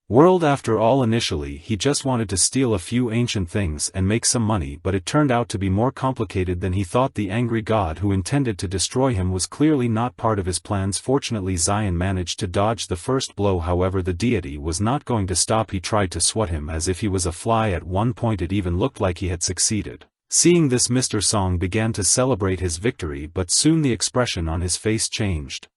world. After all, initially he just wanted to steal a few ancient things and make some money, but it turned out to be more complicated than he thought. The angry god who intended to destroy him was clearly not part of his plans. Fortunately, Zion managed to dodge the first blow. However, the deity was not going to stop. He tried to swat him as if he was a fly. At one point it even looked like he had succeeded. Seeing this, Mr. Song began to celebrate his victory, but soon the expression on his face changed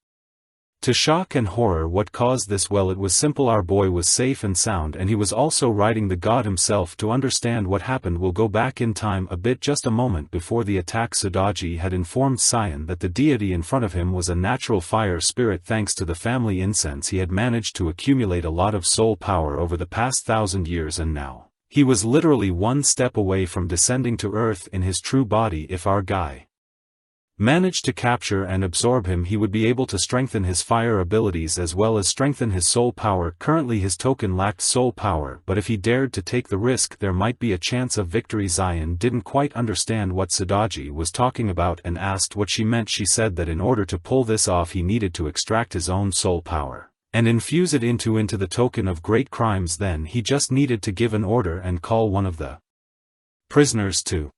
to shock and horror. What caused this? Well, it was simple. Our boy was safe and sound, and he was also riding the god himself. To understand what happened, we'll go back in time a bit. Just a moment before the attack, Sudaji had informed Zion that the deity in front of him was a natural fire spirit. Thanks to the family incense, he had managed to accumulate a lot of soul power over the past 1,000 years, and now he was literally one step away from descending to earth in his true body. If our guy managed to capture and absorb him, he would be able to strengthen his fire abilities as well as strengthen his soul power. Currently his token lacked soul power, but if he dared to take the risk, there might be a chance of victory. Zion didn't quite understand what Sudaji was talking about and asked what she meant. She said that in order to pull this off, he needed to extract his own soul power and infuse it into the token of great crimes. Then he just needed to give an order and call one of the prisoners to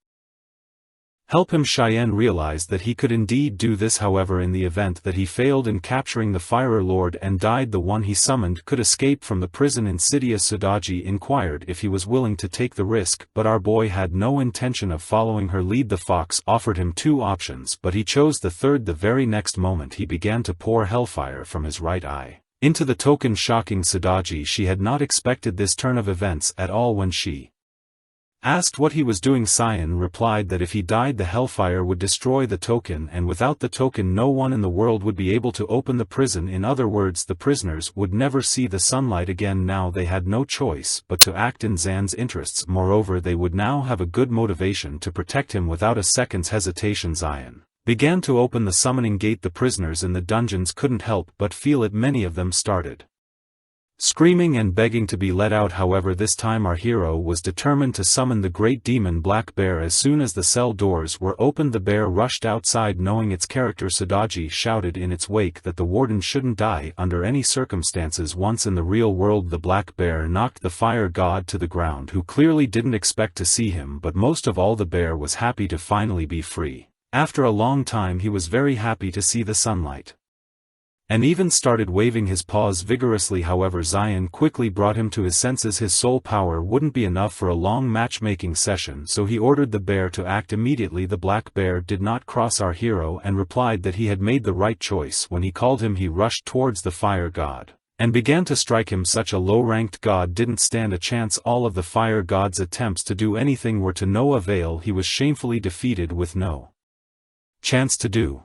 help him. Cheyenne realized that he could indeed do this. However, in the event that he failed in capturing the Fire Lord and died, the one he summoned could escape from the prison. Insidious Sudaji inquired if he was willing to take the risk, but our boy had no intention of following her lead. The fox offered him 2 options, but he chose the third. The very next moment he began to pour hellfire from his right eye into the token, shocking Sudaji. She had not expected this turn of events at all. When she asked what he was doing, Zion replied that if he died, the hellfire would destroy the token, and without the token no one in the world would be able to open the prison. In other words, the prisoners would never see the sunlight again. Now they had no choice but to act in Zan's interests. Moreover, they would now have a good motivation to protect him. Without a second's hesitation, Zion began to open the summoning gate. The prisoners in the dungeons couldn't help but feel it. Many of them started screaming and begging to be let out. However, this time our hero was determined to summon the great demon Black Bear. As soon as the cell doors were opened, the bear rushed outside. Knowing its character, Sudaji shouted in its wake that the warden shouldn't die under any circumstances. Once in the real world, the Black Bear knocked the fire god to the ground, who clearly didn't expect to see him. But most of all, the bear was happy to finally be free. After a long time, he was very happy to see the sunlight, and even started waving his paws vigorously. However, Zion quickly brought him to his senses. His soul power wouldn't be enough for a long matchmaking session, so he ordered the bear to act immediately. The Black Bear did not cross our hero and replied that he had made the right choice. When he called him, he rushed towards the fire god and began to strike him. Such a low-ranked god didn't stand a chance. All of the fire god's attempts to do anything were to no avail. He was shamefully defeated with no chance to do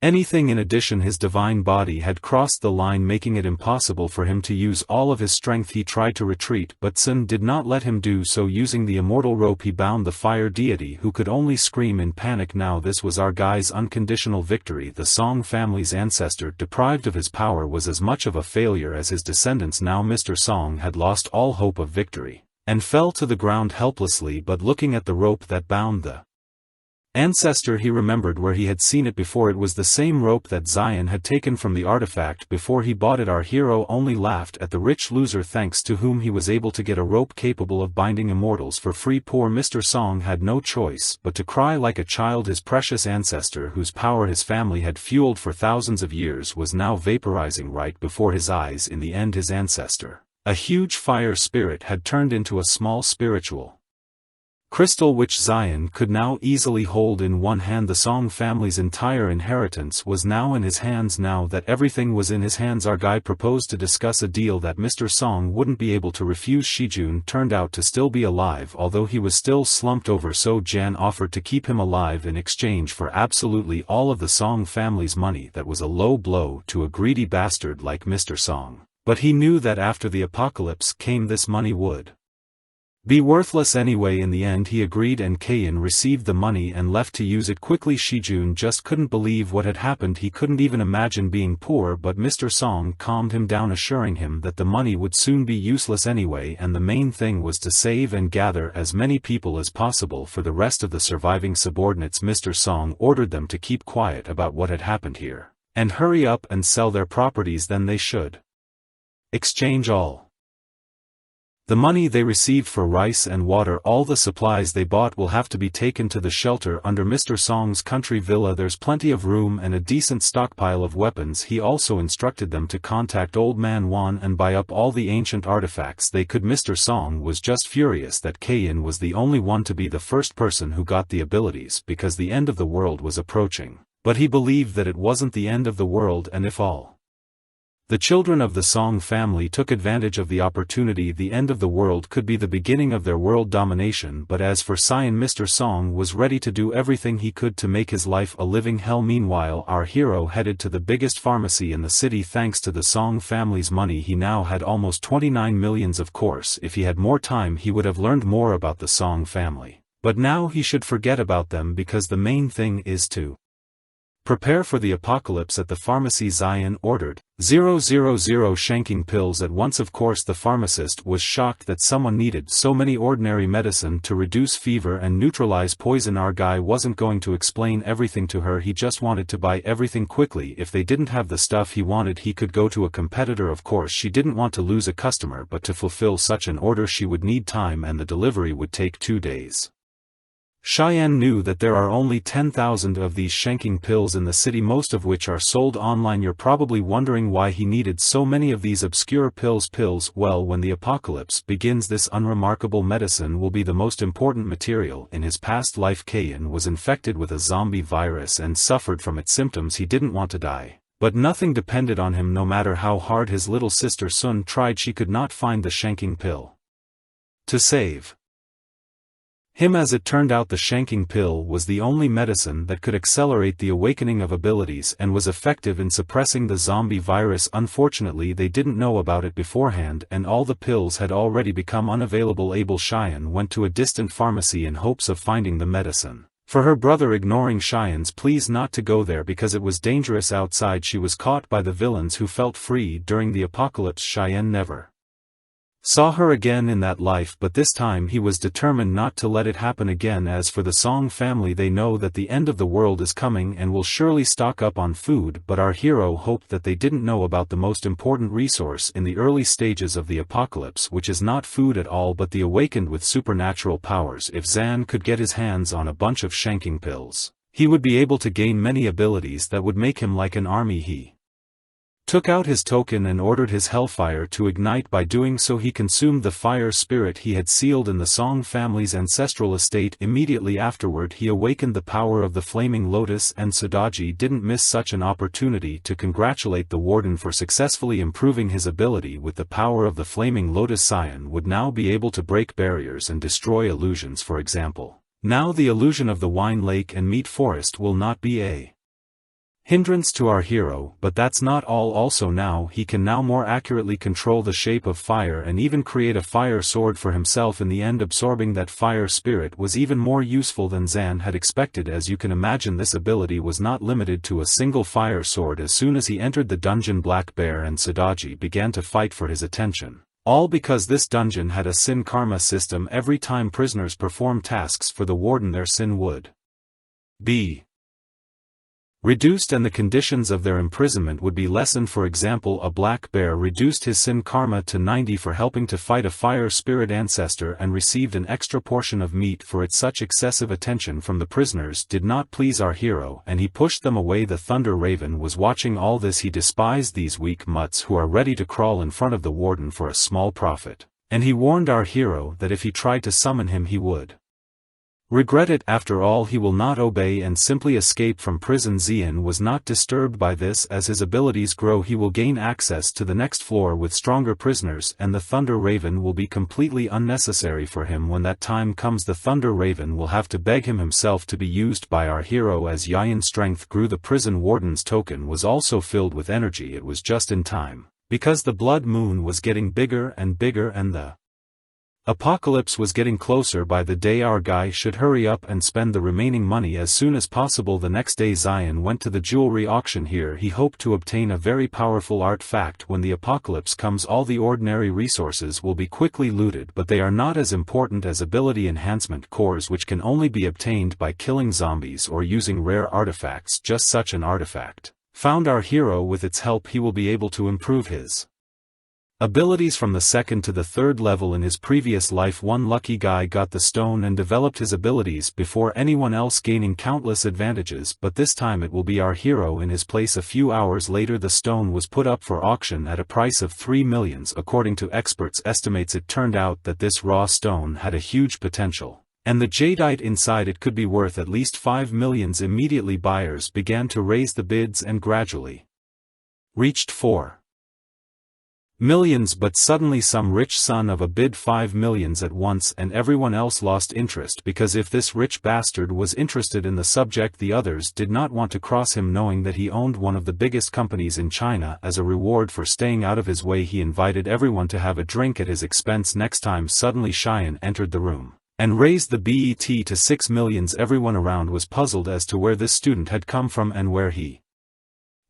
anything. In addition, his divine body had crossed the line, making it impossible for him to use all of his strength. He tried to retreat, but Sun did not let him do so. Using the immortal rope, he bound the fire deity, who could only scream in panic. Now this was our guy's unconditional victory. The Song family's ancestor, deprived of his power, was as much of a failure as his descendants. Now Mr. Song had lost all hope of victory and fell to the ground helplessly. But looking at the rope that bound the ancestor, he remembered where he had seen it before. It was the same rope that Zion had taken from the artifact before he bought it. Our hero only laughed at the rich loser thanks to whom he was able to get a rope capable of binding immortals for free. Poor Mr. Song had no choice but to cry like a child. His precious ancestor, whose power his family had fueled for thousands of years, was now vaporizing right before his eyes. In the end, his ancestor, a huge fire spirit, had turned into a small spiritual crystal which Zion could now easily hold in one hand. The Song family's entire inheritance was now in his hands. Now that everything was in his hands, our guy proposed to discuss a deal that Mr. Song wouldn't be able to refuse. Shijun turned out to still be alive, although he was still slumped over, so Jan offered to keep him alive in exchange for absolutely all of the Song family's money. That was a low blow to a greedy bastard like Mr. Song, but he knew that after the apocalypse came, this money would be worthless anyway. In the end he agreed and Kayin received the money and left to use it quickly. Shijun just couldn't believe what had happened. He couldn't even imagine being poor, but Mr. Song calmed him down, assuring him that the money would soon be useless anyway, and the main thing was to save and gather as many people as possible for the rest of the surviving subordinates. Mr. Song ordered them to keep quiet about what had happened here, and hurry up and sell their properties. Then they should exchange all the money they received for rice and water. All the supplies they bought will have to be taken to the shelter under Mr. Song's country villa. There's plenty of room and a decent stockpile of weapons. He also instructed them to contact Old Man Wan and buy up all the ancient artifacts they could. Mr. Song was just furious that Kayin was the only one to be the first person who got the abilities, because the end of the world was approaching. But he believed that it wasn't the end of the world, and if all the children of the Song family took advantage of the opportunity, the end of the world could be the beginning of their world domination. But as for Cyan, Mr. Song was ready to do everything he could to make his life a living hell. Meanwhile, our hero headed to the biggest pharmacy in the city. Thanks to the Song family's money, he now had almost 29 millions. Of course, if he had more time he would have learned more about the Song family. But now he should forget about them, because the main thing is to prepare for the apocalypse. At the pharmacy, Zion ordered 000 shanking pills at once. Of course, the pharmacist was shocked that someone needed so many ordinary medicine to reduce fever and neutralize poison. Our guy wasn't going to explain everything to her, he just wanted to buy everything quickly. If they didn't have the stuff he wanted, he could go to a competitor. Of course, she didn't want to lose a customer, but to fulfill such an order she would need time, and the delivery would take 2 days. Cheyenne knew that there are only 10,000 of these shanking pills in the city, most of which are sold online. You're probably wondering why he needed so many of these obscure pills. Well, when the apocalypse begins, this unremarkable medicine will be the most important material. In his past life, Kayin was infected with a zombie virus and suffered from its symptoms. He didn't want to die, but nothing depended on him. No matter how hard his little sister Sun tried, she could not find the shanking pill to save him. As it turned out, the shanking pill was the only medicine that could accelerate the awakening of abilities and was effective in suppressing the zombie virus. Unfortunately, they didn't know about it beforehand, and all the pills had already become unavailable. Cheyenne went to a distant pharmacy in hopes of finding the medicine for her brother, ignoring Cheyenne's pleas not to go there because it was dangerous outside. She was caught by the villains who felt free during the apocalypse. Cheyenne never saw her again in that life, but this time he was determined not to let it happen again. As for the Song family, they know that the end of the world is coming and will surely stock up on food, but our hero hoped that they didn't know about the most important resource in the early stages of the apocalypse, which is not food at all, but the awakened with supernatural powers. If Zan could get his hands on a bunch of shanking pills, he would be able to gain many abilities that would make him like an army. He took out his token and ordered his hellfire to ignite. By doing so, he consumed the fire spirit he had sealed in the Song family's ancestral estate. Immediately afterward, he awakened the power of the flaming lotus, and Sadaji didn't miss such an opportunity to congratulate the warden for successfully improving his ability with the power of the flaming lotus. Cyan would now be able to break barriers and destroy illusions. For example, now the illusion of the wine lake and meat forest will not be a hindrance to our hero. But that's not all. Also, now he can more accurately control the shape of fire and even create a fire sword for himself. In the end, absorbing that fire spirit was even more useful than Zan had expected. As you can imagine, this ability was not limited to a single fire sword. As soon as he entered the dungeon, Black Bear and Sadaji began to fight for his attention, all because this dungeon had a sin karma system. Every time prisoners perform tasks for the warden, their sin would be reduced and the conditions of their imprisonment would be lessened. For example, a black bear reduced his sin karma to 90 for helping to fight a fire spirit ancestor and received an extra portion of meat for it. Such excessive attention from the prisoners did not please our hero, and he pushed them away. The Thunder Raven was watching all this. He despised these weak mutts who are ready to crawl in front of the warden for a small profit, and he warned our hero that if he tried to summon him he would regret it. After all, he will not obey and simply escape from prison. Zian was not disturbed by this. As his abilities grow, he will gain access to the next floor with stronger prisoners, and the Thunder Raven will be completely unnecessary for him. When that time comes, the Thunder Raven will have to beg him himself to be used by our hero. As Yayan's strength grew, the prison warden's token was also filled with energy. It was just in time, because the blood moon was getting bigger and bigger, and the Apocalypse was getting closer by the day. Our guy should hurry up and spend the remaining money as soon as possible. The next day Zion went to the jewelry auction. Here he hoped to obtain a very powerful artifact. When the apocalypse comes, all the ordinary resources will be quickly looted, but they are not as important as ability enhancement cores, which can only be obtained by killing zombies or using rare artifacts. Just such an artifact found our hero. With its help he will be able to improve his abilities from the second to the third level. In his previous life, one lucky guy got the stone and developed his abilities before anyone else, gaining countless advantages, but this time it will be our hero in his place. A few hours later the stone was put up for auction at a price of 3 millions. According to experts' estimates, it turned out that this raw stone had a huge potential, and the jadeite inside it could be worth at least 5 millions. Immediately buyers began to raise the bids and gradually reached 4 millions, but suddenly some rich son of a bid 5 millions at once, and everyone else lost interest, because if this rich bastard was interested in the subject, the others did not want to cross him, knowing that he owned one of the biggest companies in China. As a reward for staying out of his way, he invited everyone to have a drink at his expense. Next time suddenly Cheyenne entered the room and raised the bet to 6 millions. Everyone around was puzzled as to where this student had come from and where he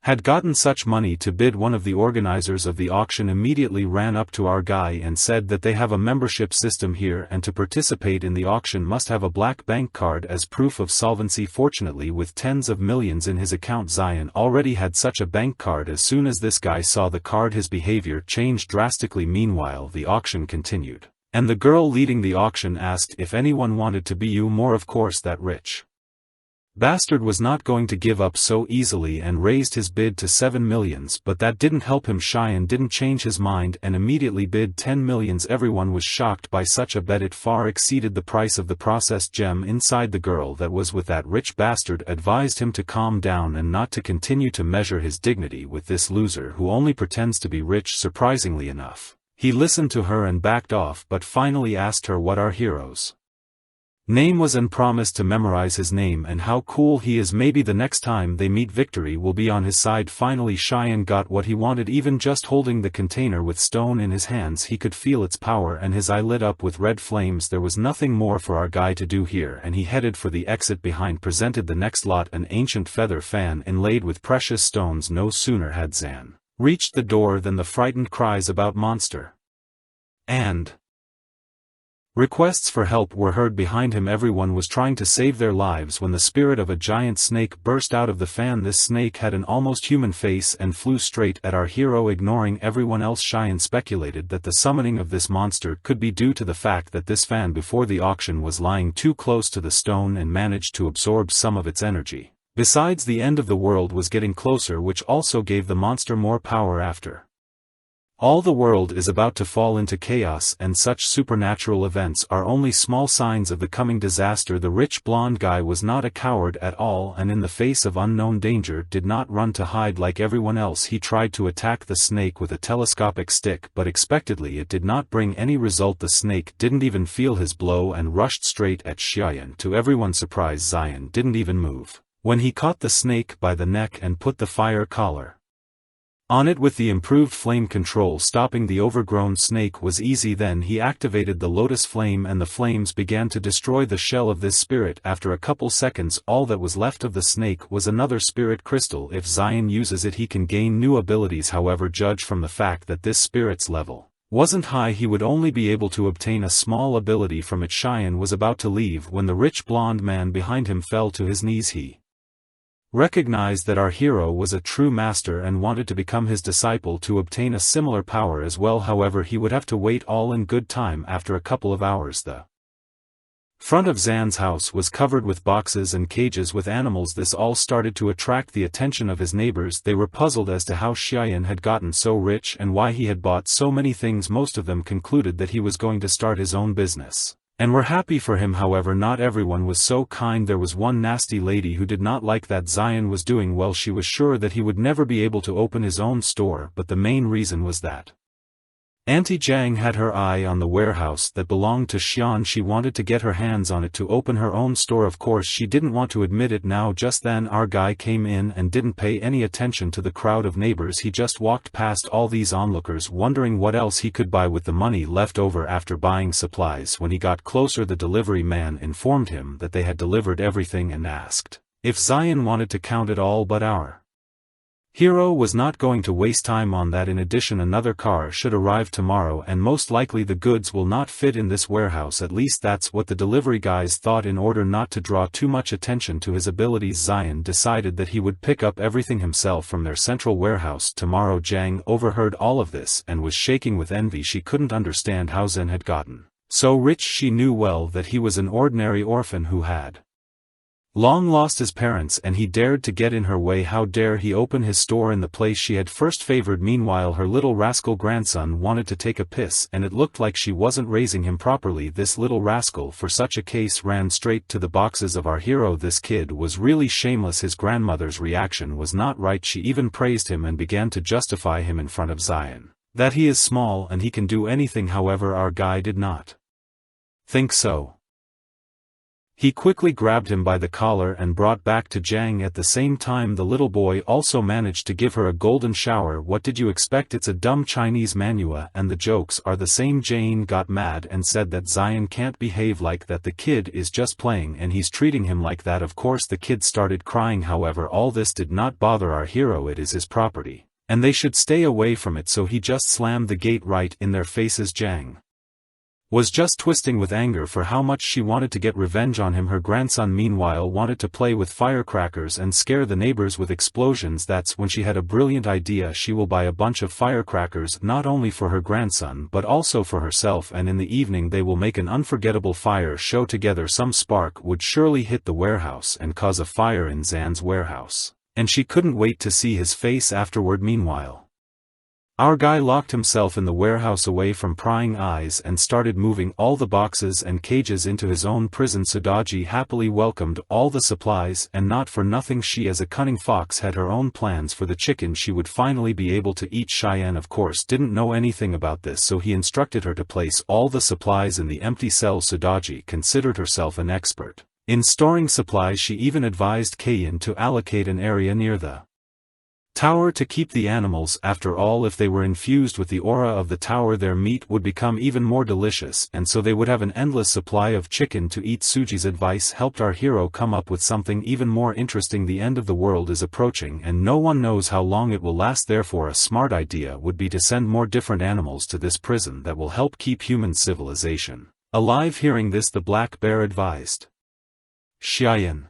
had gotten such money to bid. One of the organizers of the auction immediately ran up to our guy and said that they have a membership system here, and to participate in the auction must have a black bank card as proof of solvency. Fortunately, with tens of millions in his account, Zion already had such a bank card. As soon as this guy saw the card, his behavior changed drastically. Meanwhile, the auction continued, and the girl leading the auction asked if anyone wanted to be you more. Of course, that rich bastard was not going to give up so easily and raised his bid to 7 millions, but that didn't help him. Cheyenne didn't change his mind and immediately bid 10 millions. Everyone was shocked by such a bet. It far exceeded the price of the processed gem inside. The girl that was with that rich bastard advised him to calm down and not to continue to measure his dignity with this loser who only pretends to be rich. Surprisingly enough, he listened to her and backed off, but finally asked her what our hero's name was and promised to memorize his name and how cool he is. Maybe the next time they meet victory will be on his side. Finally Cheyenne got what he wanted. Even just holding the container with stone in his hands, he could feel its power and his eye lit up with red flames. There was nothing more for our guy to do here, and he headed for the exit. Behind presented the next lot, an ancient feather fan inlaid with precious stones. No sooner had Zan reached the door than the frightened cries about monster and requests for help were heard behind him. Everyone was trying to save their lives when the spirit of a giant snake burst out of the fan. This snake had an almost human face and flew straight at our hero, ignoring everyone else. Cheyenne speculated that the summoning of this monster could be due to the fact that this fan before the auction was lying too close to the stone and managed to absorb some of its energy. Besides, the end of the world was getting closer, which also gave the monster more power. After all, the world is about to fall into chaos, and such supernatural events are only small signs of the coming disaster. The rich blonde guy was not a coward at all, and in the face of unknown danger did not run to hide like everyone else. He tried to attack the snake with a telescopic stick, but expectedly it did not bring any result. The snake didn't even feel his blow and rushed straight at Cheyenne. To everyone's surprise, Zion didn't even move when he caught the snake by the neck and put the fire collar on it. With the improved flame control, stopping the overgrown snake was easy. Then he activated the lotus flame and the flames began to destroy the shell of this spirit. After a couple seconds, all that was left of the snake was another spirit crystal. If Zion uses it, he can gain new abilities. However, judge from the fact that this spirit's level wasn't high, he would only be able to obtain a small ability from it. Cheyenne was about to leave when the rich blonde man behind him fell to his knees. He recognized that our hero was a true master and wanted to become his disciple to obtain a similar power as well. However, he would have to wait. All in good time. After a couple of hours, the front of Zan's house was covered with boxes and cages with animals. This all started to attract the attention of his neighbors. They were puzzled as to how Cheyenne had gotten so rich and why he had bought so many things. Most of them concluded that he was going to start his own business, and were happy for him. However, not everyone was so kind. There was one nasty lady who did not like that Zion was doing well. She was sure that he would never be able to open his own store, but the main reason was that Auntie Jiang had her eye on the warehouse that belonged to Xian. She wanted to get her hands on it to open her own store. Of course she didn't want to admit it now. Just then our guy came in and didn't pay any attention to the crowd of neighbors. He just walked past all these onlookers wondering what else he could buy with the money left over after buying supplies. When he got closer, the delivery man informed him that they had delivered everything and asked if Zion wanted to count it all, but our hero was not going to waste time on that. In addition, another car should arrive tomorrow and most likely the goods will not fit in this warehouse. At least that's what the delivery guys thought. In order not to draw too much attention to his abilities, Zion decided that he would pick up everything himself from their central warehouse tomorrow. Jiang overheard all of this and was shaking with envy. She couldn't understand how Zen had gotten so rich. She knew well that he was an ordinary orphan who had long lost his parents, and he dared to get in her way. How dare he open his store in the place she had first favored? Meanwhile, her little rascal grandson wanted to take a piss, and it looked like she wasn't raising him properly. This little rascal, for such a case, ran straight to the boxes of our hero. This kid was really shameless. His grandmother's reaction was not right. She even praised him and began to justify him in front of Zion, that he is small and he can do anything. However, our guy did not think so. He quickly grabbed him by the collar and brought back to Jiang. At the same time, the little boy also managed to give her a golden shower. What did you expect? It's a dumb Chinese manhwa and the jokes are the same. Jane got mad and said that Zion can't behave like that. The kid is just playing and he's treating him like that. Of course the kid started crying. However, all this did not bother our hero. It is his property, and they should stay away from it, so he just slammed the gate right in their faces. Jiang was just twisting with anger for how much she wanted to get revenge on him. Her grandson meanwhile wanted to play with firecrackers and scare the neighbors with explosions. That's when she had a brilliant idea. She will buy a bunch of firecrackers, not only for her grandson but also for herself, and in the evening they will make an unforgettable fire show together. Some spark would surely hit the warehouse and cause a fire in Zan's warehouse, and she couldn't wait to see his face afterward. Meanwhile, our guy locked himself in the warehouse away from prying eyes and started moving all the boxes and cages into his own prison. Sudaji happily welcomed all the supplies, and not for nothing she, as a cunning fox, had her own plans for the chicken she would finally be able to eat. Cheyenne, of course, didn't know anything about this, so he instructed her to place all the supplies in the empty cells. Sudaji considered herself an expert in storing supplies. She even advised Kayin to allocate an area near the tower to keep the animals. After all, if they were infused with the aura of the tower, their meat would become even more delicious, and so they would have an endless supply of chicken to eat. Suji's advice helped our hero come up with something even more interesting. The end of the world is approaching and no one knows how long it will last. Therefore, a smart idea would be to send more different animals to this prison that will help keep human civilization alive. Hearing this, the black bear advised Xiayan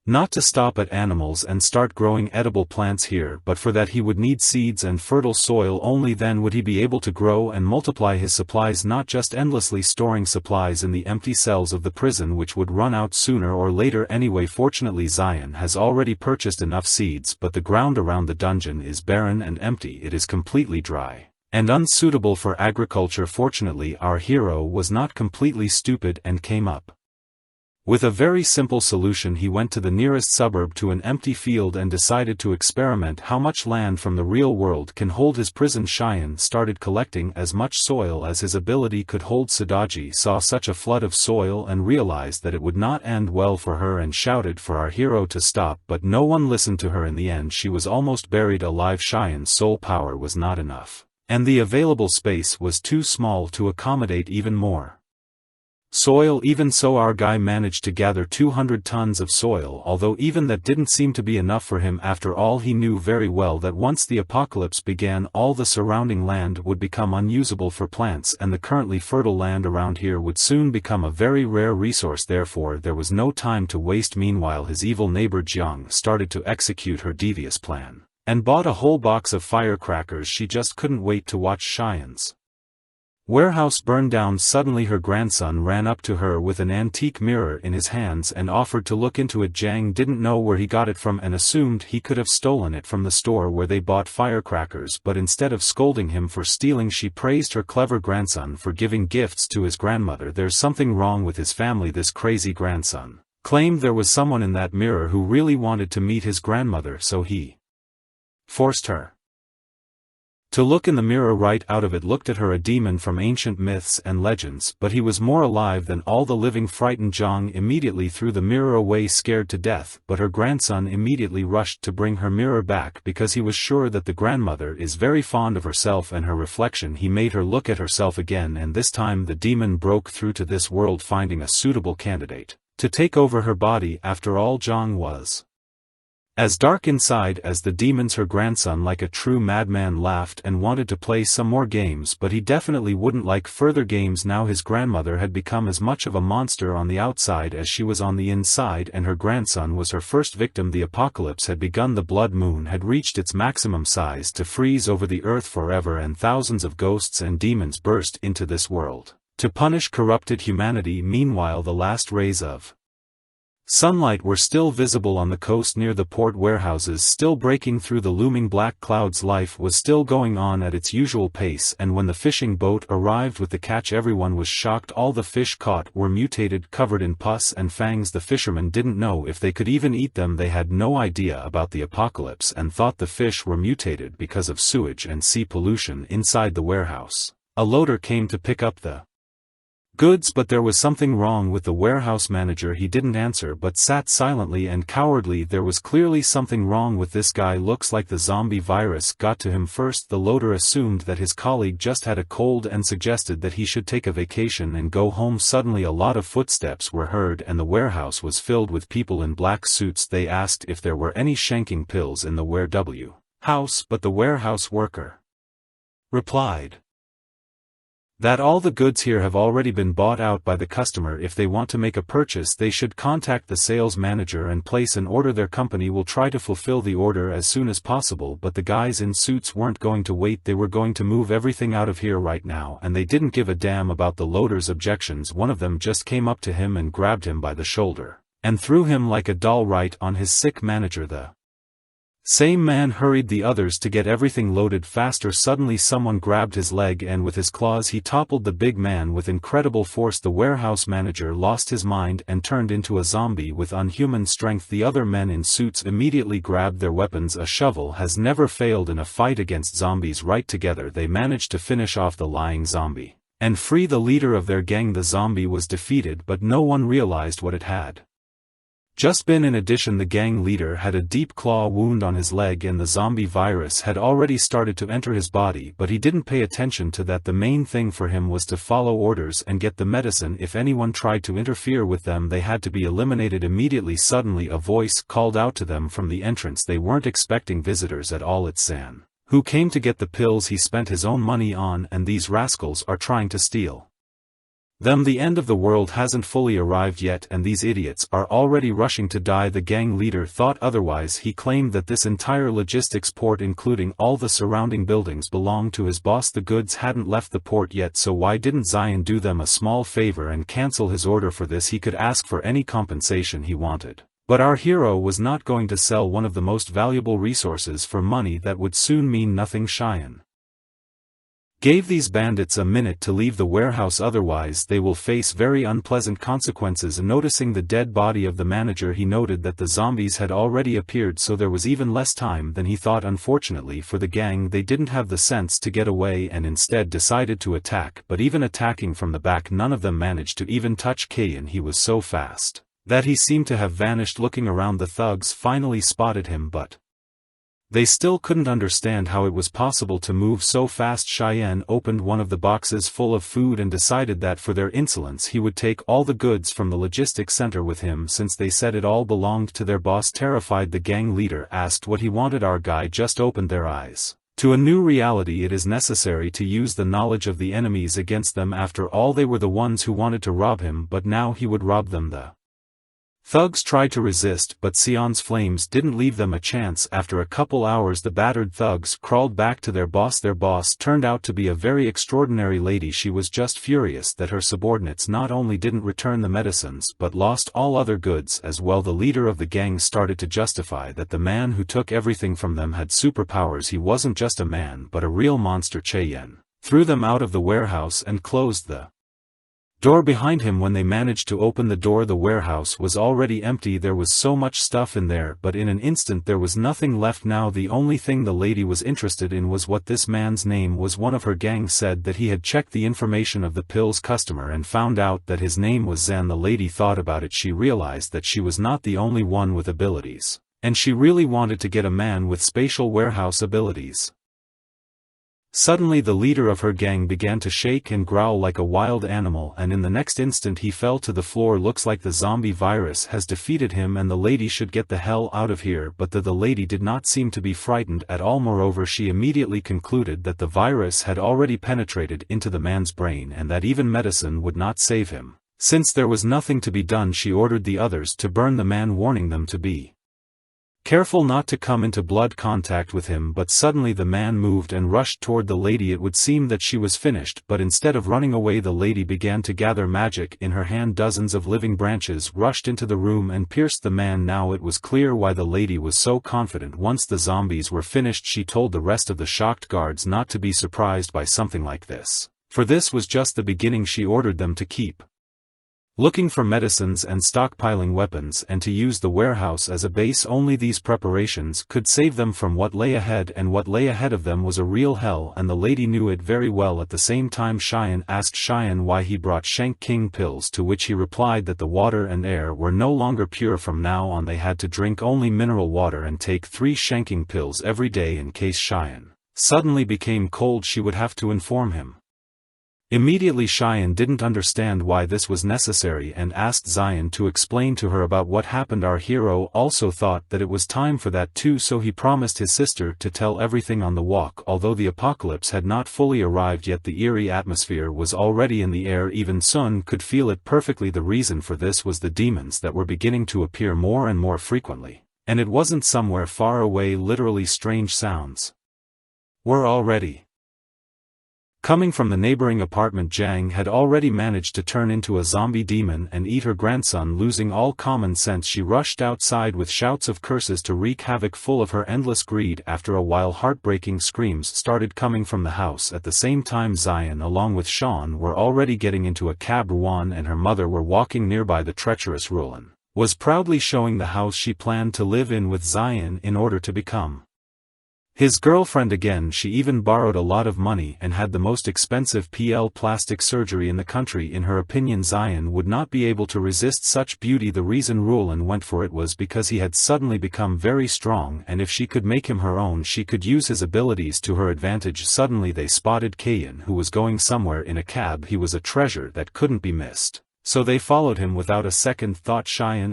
not to stop at animals and start growing edible plants here, but for that he would need seeds and fertile soil. Only then would he be able to grow and multiply his supplies, not just endlessly storing supplies in the empty cells of the prison, which would run out sooner or later anyway. Fortunately, Zion has already purchased enough seeds, but the ground around the dungeon is barren and empty. It is completely dry and unsuitable for agriculture. Fortunately, our hero was not completely stupid and came up with a very simple solution. He went to the nearest suburb to an empty field and decided to experiment how much land from the real world can hold his prison. Cheyenne started collecting as much soil as his ability could hold. Sudaji saw such a flood of soil and realized that it would not end well for her and shouted for our hero to stop, but no one listened to her. In the end, she was almost buried alive. Cheyenne's soul power was not enough, and the available space was too small to accommodate even more soil. Even so, our guy managed to gather 200 tons of soil, although even that didn't seem to be enough for him. After all, he knew very well that once the apocalypse began, all the surrounding land would become unusable for plants, and the currently fertile land around here would soon become a very rare resource. Therefore, there was no time to waste. Meanwhile, his evil neighbor Jiang started to execute her devious plan, and bought a whole box of firecrackers. She just couldn't wait to watch Cheyenne's warehouse burn down. Suddenly her grandson ran up to her with an antique mirror in his hands and offered to look into it. Jiang didn't know where he got it from and assumed he could have stolen it from the store where they bought firecrackers, but instead of scolding him for stealing, she praised her clever grandson for giving gifts to his grandmother. There's something wrong with his family. This crazy grandson claimed there was someone in that mirror who really wanted to meet his grandmother, so he forced her To look in the mirror right out of it looked at her a demon from ancient myths and legends, but he was more alive than all the living. Frightened Zhang immediately threw the mirror away, scared to death, but her grandson immediately rushed to bring her mirror back because he was sure that the grandmother is very fond of herself and her reflection. He made her look at herself again, and this time the demon broke through to this world, finding a suitable candidate to take over her body. After all, Zhang was as dark inside as the demons. Her grandson, like a true madman, laughed and wanted to play some more games, but he definitely wouldn't like further games now. His grandmother had become as much of a monster on the outside as she was on the inside, and her grandson was her first victim. The apocalypse had begun. The blood moon had reached its maximum size to freeze over the earth forever, and thousands of ghosts and demons burst into this world to punish corrupted humanity. Meanwhile, the last rays of sunlight were still visible on the coast near the port warehouses, still breaking through the looming black clouds. Life was still going on at its usual pace, and when the fishing boat arrived with the catch, everyone was shocked. All the fish caught were mutated, covered in pus and fangs. The fishermen didn't know if they could even eat them. They had no idea about the apocalypse and thought the fish were mutated because of sewage and sea pollution inside the warehouse. A loader came to pick up the goods, but there was something wrong with the warehouse manager. He didn't answer but sat silently and cowardly. There was clearly something wrong with this guy. Looks like the zombie virus got to him first. The loader assumed that his colleague just had a cold and suggested that he should take a vacation and go home. Suddenly a lot of footsteps were heard and the warehouse was filled with people in black suits. They asked if there were any shanking pills in the warehouse, but the warehouse worker replied that all the goods here have already been bought out by the customer. If they want to make a purchase, they should contact the sales manager and place an order. Their company will try to fulfill the order as soon as possible. But the guys in suits weren't going to wait. They were going to move everything out of here right now, and they didn't give a damn about the loader's objections. One of them just came up to him and grabbed him by the shoulder and threw him like a doll right on his sick manager. The same man hurried the others to get everything loaded faster. Suddenly someone grabbed his leg and with his claws he toppled the big man with incredible force. The warehouse manager lost his mind and turned into a zombie with unhuman strength. The other men in suits immediately grabbed their weapons. A shovel has never failed in a fight against zombies. Right together they managed to finish off the lying zombie and free the leader of their gang. The zombie was defeated, but no one realized what it had just been. In addition, the gang leader had a deep claw wound on his leg and the zombie virus had already started to enter his body, but he didn't pay attention to that. The main thing for him was to follow orders and get the medicine. If anyone tried to interfere with them, they had to be eliminated immediately. Suddenly a voice called out to them from the entrance. They weren't expecting visitors at all. It's San, who came to get the pills he spent his own money on, and these rascals are trying to steal them. The end of the world hasn't fully arrived yet and these idiots are already rushing to die. The gang leader thought otherwise. He claimed that this entire logistics port, including all the surrounding buildings, belonged to his boss. The goods hadn't left the port yet, so why didn't Zion do them a small favor and cancel his order? For this he could ask for any compensation he wanted. But our hero was not going to sell one of the most valuable resources for money that would soon mean nothing. Cheyenne gave these bandits a minute to leave the warehouse, otherwise they will face very unpleasant consequences. Noticing the dead body of the manager, he noted that the zombies had already appeared, so there was even less time than he thought. Unfortunately for the gang, they didn't have the sense to get away and instead decided to attack, but even attacking from the back, none of them managed to even touch Kayan. He was so fast that he seemed to have vanished. Looking around, the thugs finally spotted him, but they still couldn't understand how it was possible to move so fast. Cheyenne opened one of the boxes full of food and decided that for their insolence he would take all the goods from the logistics center with him, since they said it all belonged to their boss. Terrified, the gang leader asked what he wanted. Our guy just opened their eyes to a new reality. It is necessary to use the knowledge of the enemies against them. After all, they were the ones who wanted to rob him, but now he would rob them. The thugs tried to resist, but Sion's flames didn't leave them a chance. After a couple hours, the battered thugs crawled back to their boss. Their boss turned out to be a very extraordinary lady. She was just furious that her subordinates not only didn't return the medicines but lost all other goods as well. The leader of the gang started to justify that the man who took everything from them had superpowers. He wasn't just a man but a real monster. Cheyenne threw them out of the warehouse and closed the door behind him. When they managed to open the door, the warehouse was already empty. There was so much stuff in there, but in an instant there was nothing left. Now the only thing the lady was interested in was what this man's name was. One of her gang said that he had checked the information of the pill's customer and found out that his name was Zan. The lady thought about it. She realized that she was not the only one with abilities, and she really wanted to get a man with spatial warehouse abilities. Suddenly the leader of her gang began to shake and growl like a wild animal, and in the next instant he fell to the floor. Looks like the zombie virus has defeated him and the lady should get the hell out of here. But the lady did not seem to be frightened at all. Moreover, she immediately concluded that the virus had already penetrated into the man's brain and that even medicine would not save him. Since there was nothing to be done, she ordered the others to burn the man, warning them to be careful not to come into blood contact with him. But suddenly the man moved and rushed toward the lady. It would seem that she was finished, but instead of running away, the lady began to gather magic in her hand. Dozens of living branches rushed into the room and pierced the man. Now it was clear why the lady was so confident. Once the zombies were finished, she told the rest of the shocked guards not to be surprised by something like this, for this was just the beginning. She ordered them to keep looking for medicines and stockpiling weapons, and to use the warehouse as a base. Only these preparations could save them from what lay ahead, and what lay ahead of them was a real hell, and the lady knew it very well. At the same time, Cheyenne asked Cheyenne why he brought Shank King pills, to which he replied that the water and air were no longer pure. From now on they had to drink only mineral water and take 3 shanking pills every day. In case Cheyenne suddenly became cold, she would have to inform him. Immediately Cheyenne didn't understand why this was necessary and asked Zion to explain to her about what happened. Our hero also thought that it was time for that too, so he promised his sister to tell everything on the walk. Although the apocalypse had not fully arrived yet, the eerie atmosphere was already in the air. Even Sun could feel it perfectly. The reason for this was the demons that were beginning to appear more and more frequently. And it wasn't somewhere far away. Literally, strange sounds were already coming from the neighboring apartment. Jang had already managed to turn into a zombie demon and eat her grandson. Losing all common sense, she rushed outside with shouts of curses to wreak havoc. Full of her endless greed, after a while heartbreaking screams started coming from the house. At the same time, Zion along with Sean were already getting into a cab. Ruan and her mother were walking nearby. The treacherous Ruan was proudly showing the house she planned to live in with Zion in order to become his girlfriend again. She even borrowed a lot of money and had the most expensive plastic surgery in the country. In her opinion, Zion would not be able to resist such beauty. The reason Rulan went for it was because he had suddenly become very strong, and if she could make him her own, she could use his abilities to her advantage. Suddenly they spotted Kayan, who was going somewhere in a cab. He was a treasure that couldn't be missed, so they followed him without a second thought. Cheyenne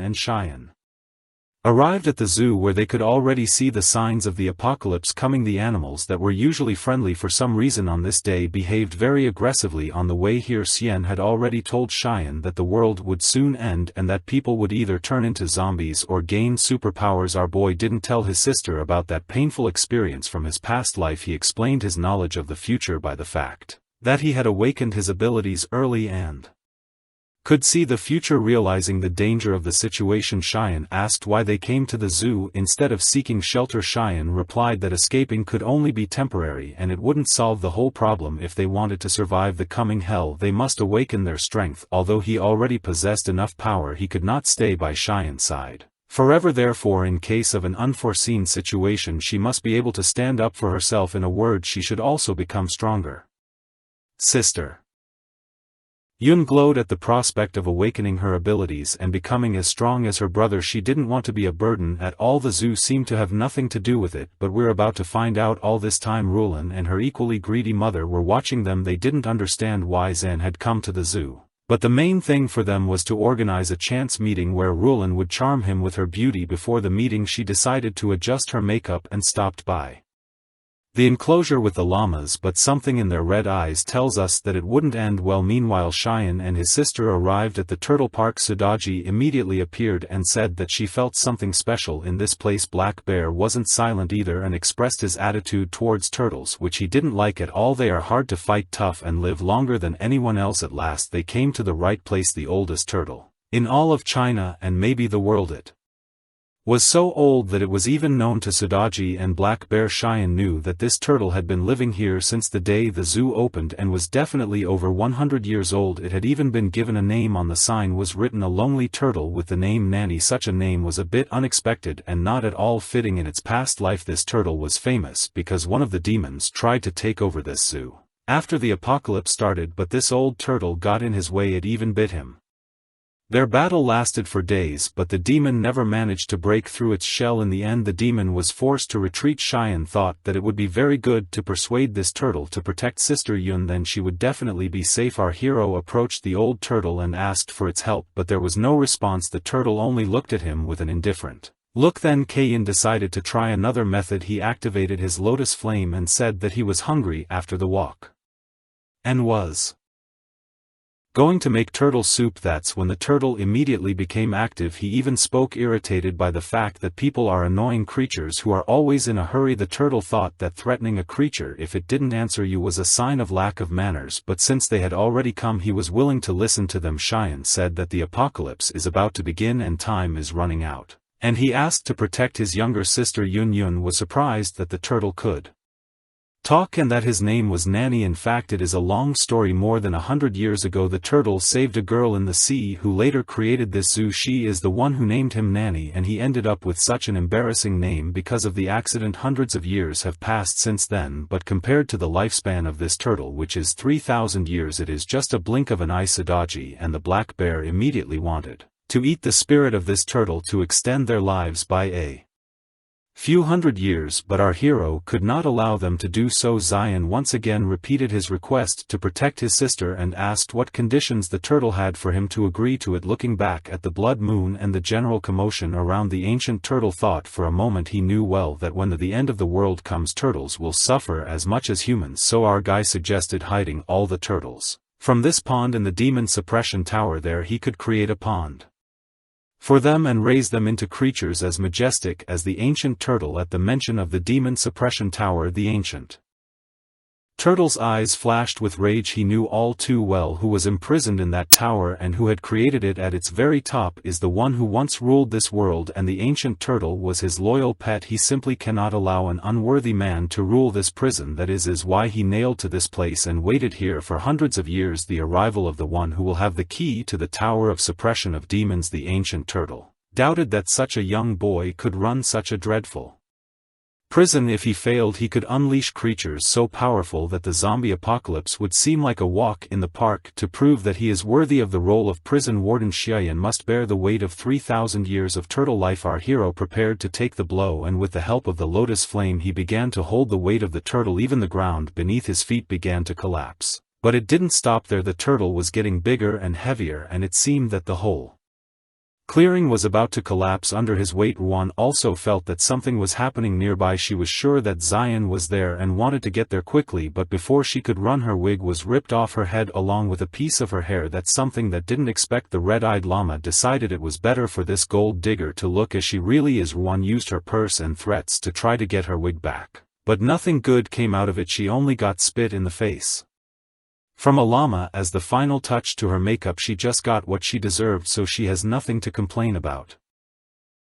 arrived at the zoo, where they could already see the signs of the apocalypse coming. The animals that were usually friendly for some reason on this day behaved very aggressively. On the way here, Xian had already told Cheyenne that the world would soon end and that people would either turn into zombies or gain superpowers. Our boy didn't tell his sister about that painful experience from his past life. He explained his knowledge of the future by the fact that he had awakened his abilities early and could see the future. Realizing the danger of the situation, Cheyenne asked why they came to the zoo instead of seeking shelter. Cheyenne replied that escaping could only be temporary and it wouldn't solve the whole problem. If they wanted to survive the coming hell, they must awaken their strength. Although he already possessed enough power, he could not stay by Cheyenne's side forever. Therefore, in case of an unforeseen situation, she must be able to stand up for herself. In a word, she should also become stronger. Sister Yun glowed at the prospect of awakening her abilities and becoming as strong as her brother. She didn't want to be a burden at all. The zoo seemed to have nothing to do with it, but we're about to find out. All this time, Rulan and her equally greedy mother were watching them. They didn't understand why Zan had come to the zoo, but the main thing for them was to organize a chance meeting where Rulan would charm him with her beauty. Before the meeting, she decided to adjust her makeup and stopped by the enclosure with the llamas, but something in their red eyes tells us that it wouldn't end well. Meanwhile, Cheyenne and his sister arrived at the turtle park. Sudaji immediately appeared and said that she felt something special in this place. Black Bear wasn't silent either and expressed his attitude towards turtles, which he didn't like at all. They are hard to fight, tough, and live longer than anyone else. At last they came to the right place, the oldest turtle in all of China and maybe the world. It was so old that it was even known to Sudaji, and Black Bear Cheyenne knew that this turtle had been living here since the day the zoo opened and was definitely over 100 years old. It had even been given a name. On the sign was written a lonely turtle with the name Nanny. Such a name was a bit unexpected and not at all fitting in its past life. This turtle was famous because one of the demons tried to take over this zoo after the apocalypse started, but this old turtle got in his way. It even bit him. Their battle lasted for days, but the demon never managed to break through its shell. In the end, the demon was forced to retreat. Cheyenne thought that it would be very good to persuade this turtle to protect Sister Yun, then she would definitely be safe. Our hero approached the old turtle and asked for its help, but there was no response. The turtle only looked at him with an indifferent look. Then Kayin decided to try another method. He activated his lotus flame and said that he was hungry after the walk and was going to make turtle soup. That's when the turtle immediately became active. He even spoke, irritated by the fact that people are annoying creatures who are always in a hurry. The turtle thought that threatening a creature if it didn't answer you was a sign of lack of manners, but since they had already come, he was willing to listen to them. Cheyenne said that the apocalypse is about to begin and time is running out, and he asked to protect his younger sister. Yun was surprised that the turtle could talk and that his name was Nanny. In fact, it is a long story. More than 100 years ago, the turtle saved a girl in the sea who later created this zoo. She is the one who named him Nanny, and he ended up with such an embarrassing name because of the accident. Hundreds of years have passed since then, but compared to the lifespan of this turtle, which is 3,000 years, it is just a blink of an eye. Sudaji and the black bear immediately wanted to eat the spirit of this turtle to extend their lives by a few hundred years, but our hero could not allow them to do so. Zion once again repeated his request to protect his sister and asked what conditions the turtle had for him to agree to it. Looking back at the blood moon and the general commotion around, the ancient turtle thought for a moment. He knew well that when the end of the world comes, turtles will suffer as much as humans, so our guy suggested hiding all the turtles from this pond in the demon suppression tower. There he could create a pond for them and raise them into creatures as majestic as the ancient turtle. At the mention of the demon suppression tower, the ancient turtle's eyes flashed with rage. He knew all too well who was imprisoned in that tower and who had created it. At its very top is the one who once ruled this world, and the ancient turtle was his loyal pet. He simply cannot allow an unworthy man to rule this prison. That is why he nailed to this place and waited here for hundreds of years. The arrival of the one who will have the key to the tower of suppression of demons. The ancient turtle doubted that such a young boy could run such a dreadful prison. If he failed, he could unleash creatures so powerful that the zombie apocalypse would seem like a walk in the park. To prove that he is worthy of the role of prison warden, Cheyenne must bear the weight of 3,000 years of turtle life. Our hero prepared to take the blow, and with the help of the lotus flame he began to hold the weight of the turtle. Even the ground beneath his feet began to collapse. But it didn't stop there. The turtle was getting bigger and heavier, and it seemed that the whole clearing was about to collapse under his weight. Ruan also felt that something was happening nearby. She was sure that Zion was there and wanted to get there quickly, but before she could run, her wig was ripped off her head along with a piece of her hair. That's something that didn't expect. The red-eyed llama decided it was better for this gold digger to look as she really is. Ruan used her purse and threats to try to get her wig back, but nothing good came out of it. She only got spit in the face from a llama as the final touch to her makeup. She just got what she deserved, so she has nothing to complain about.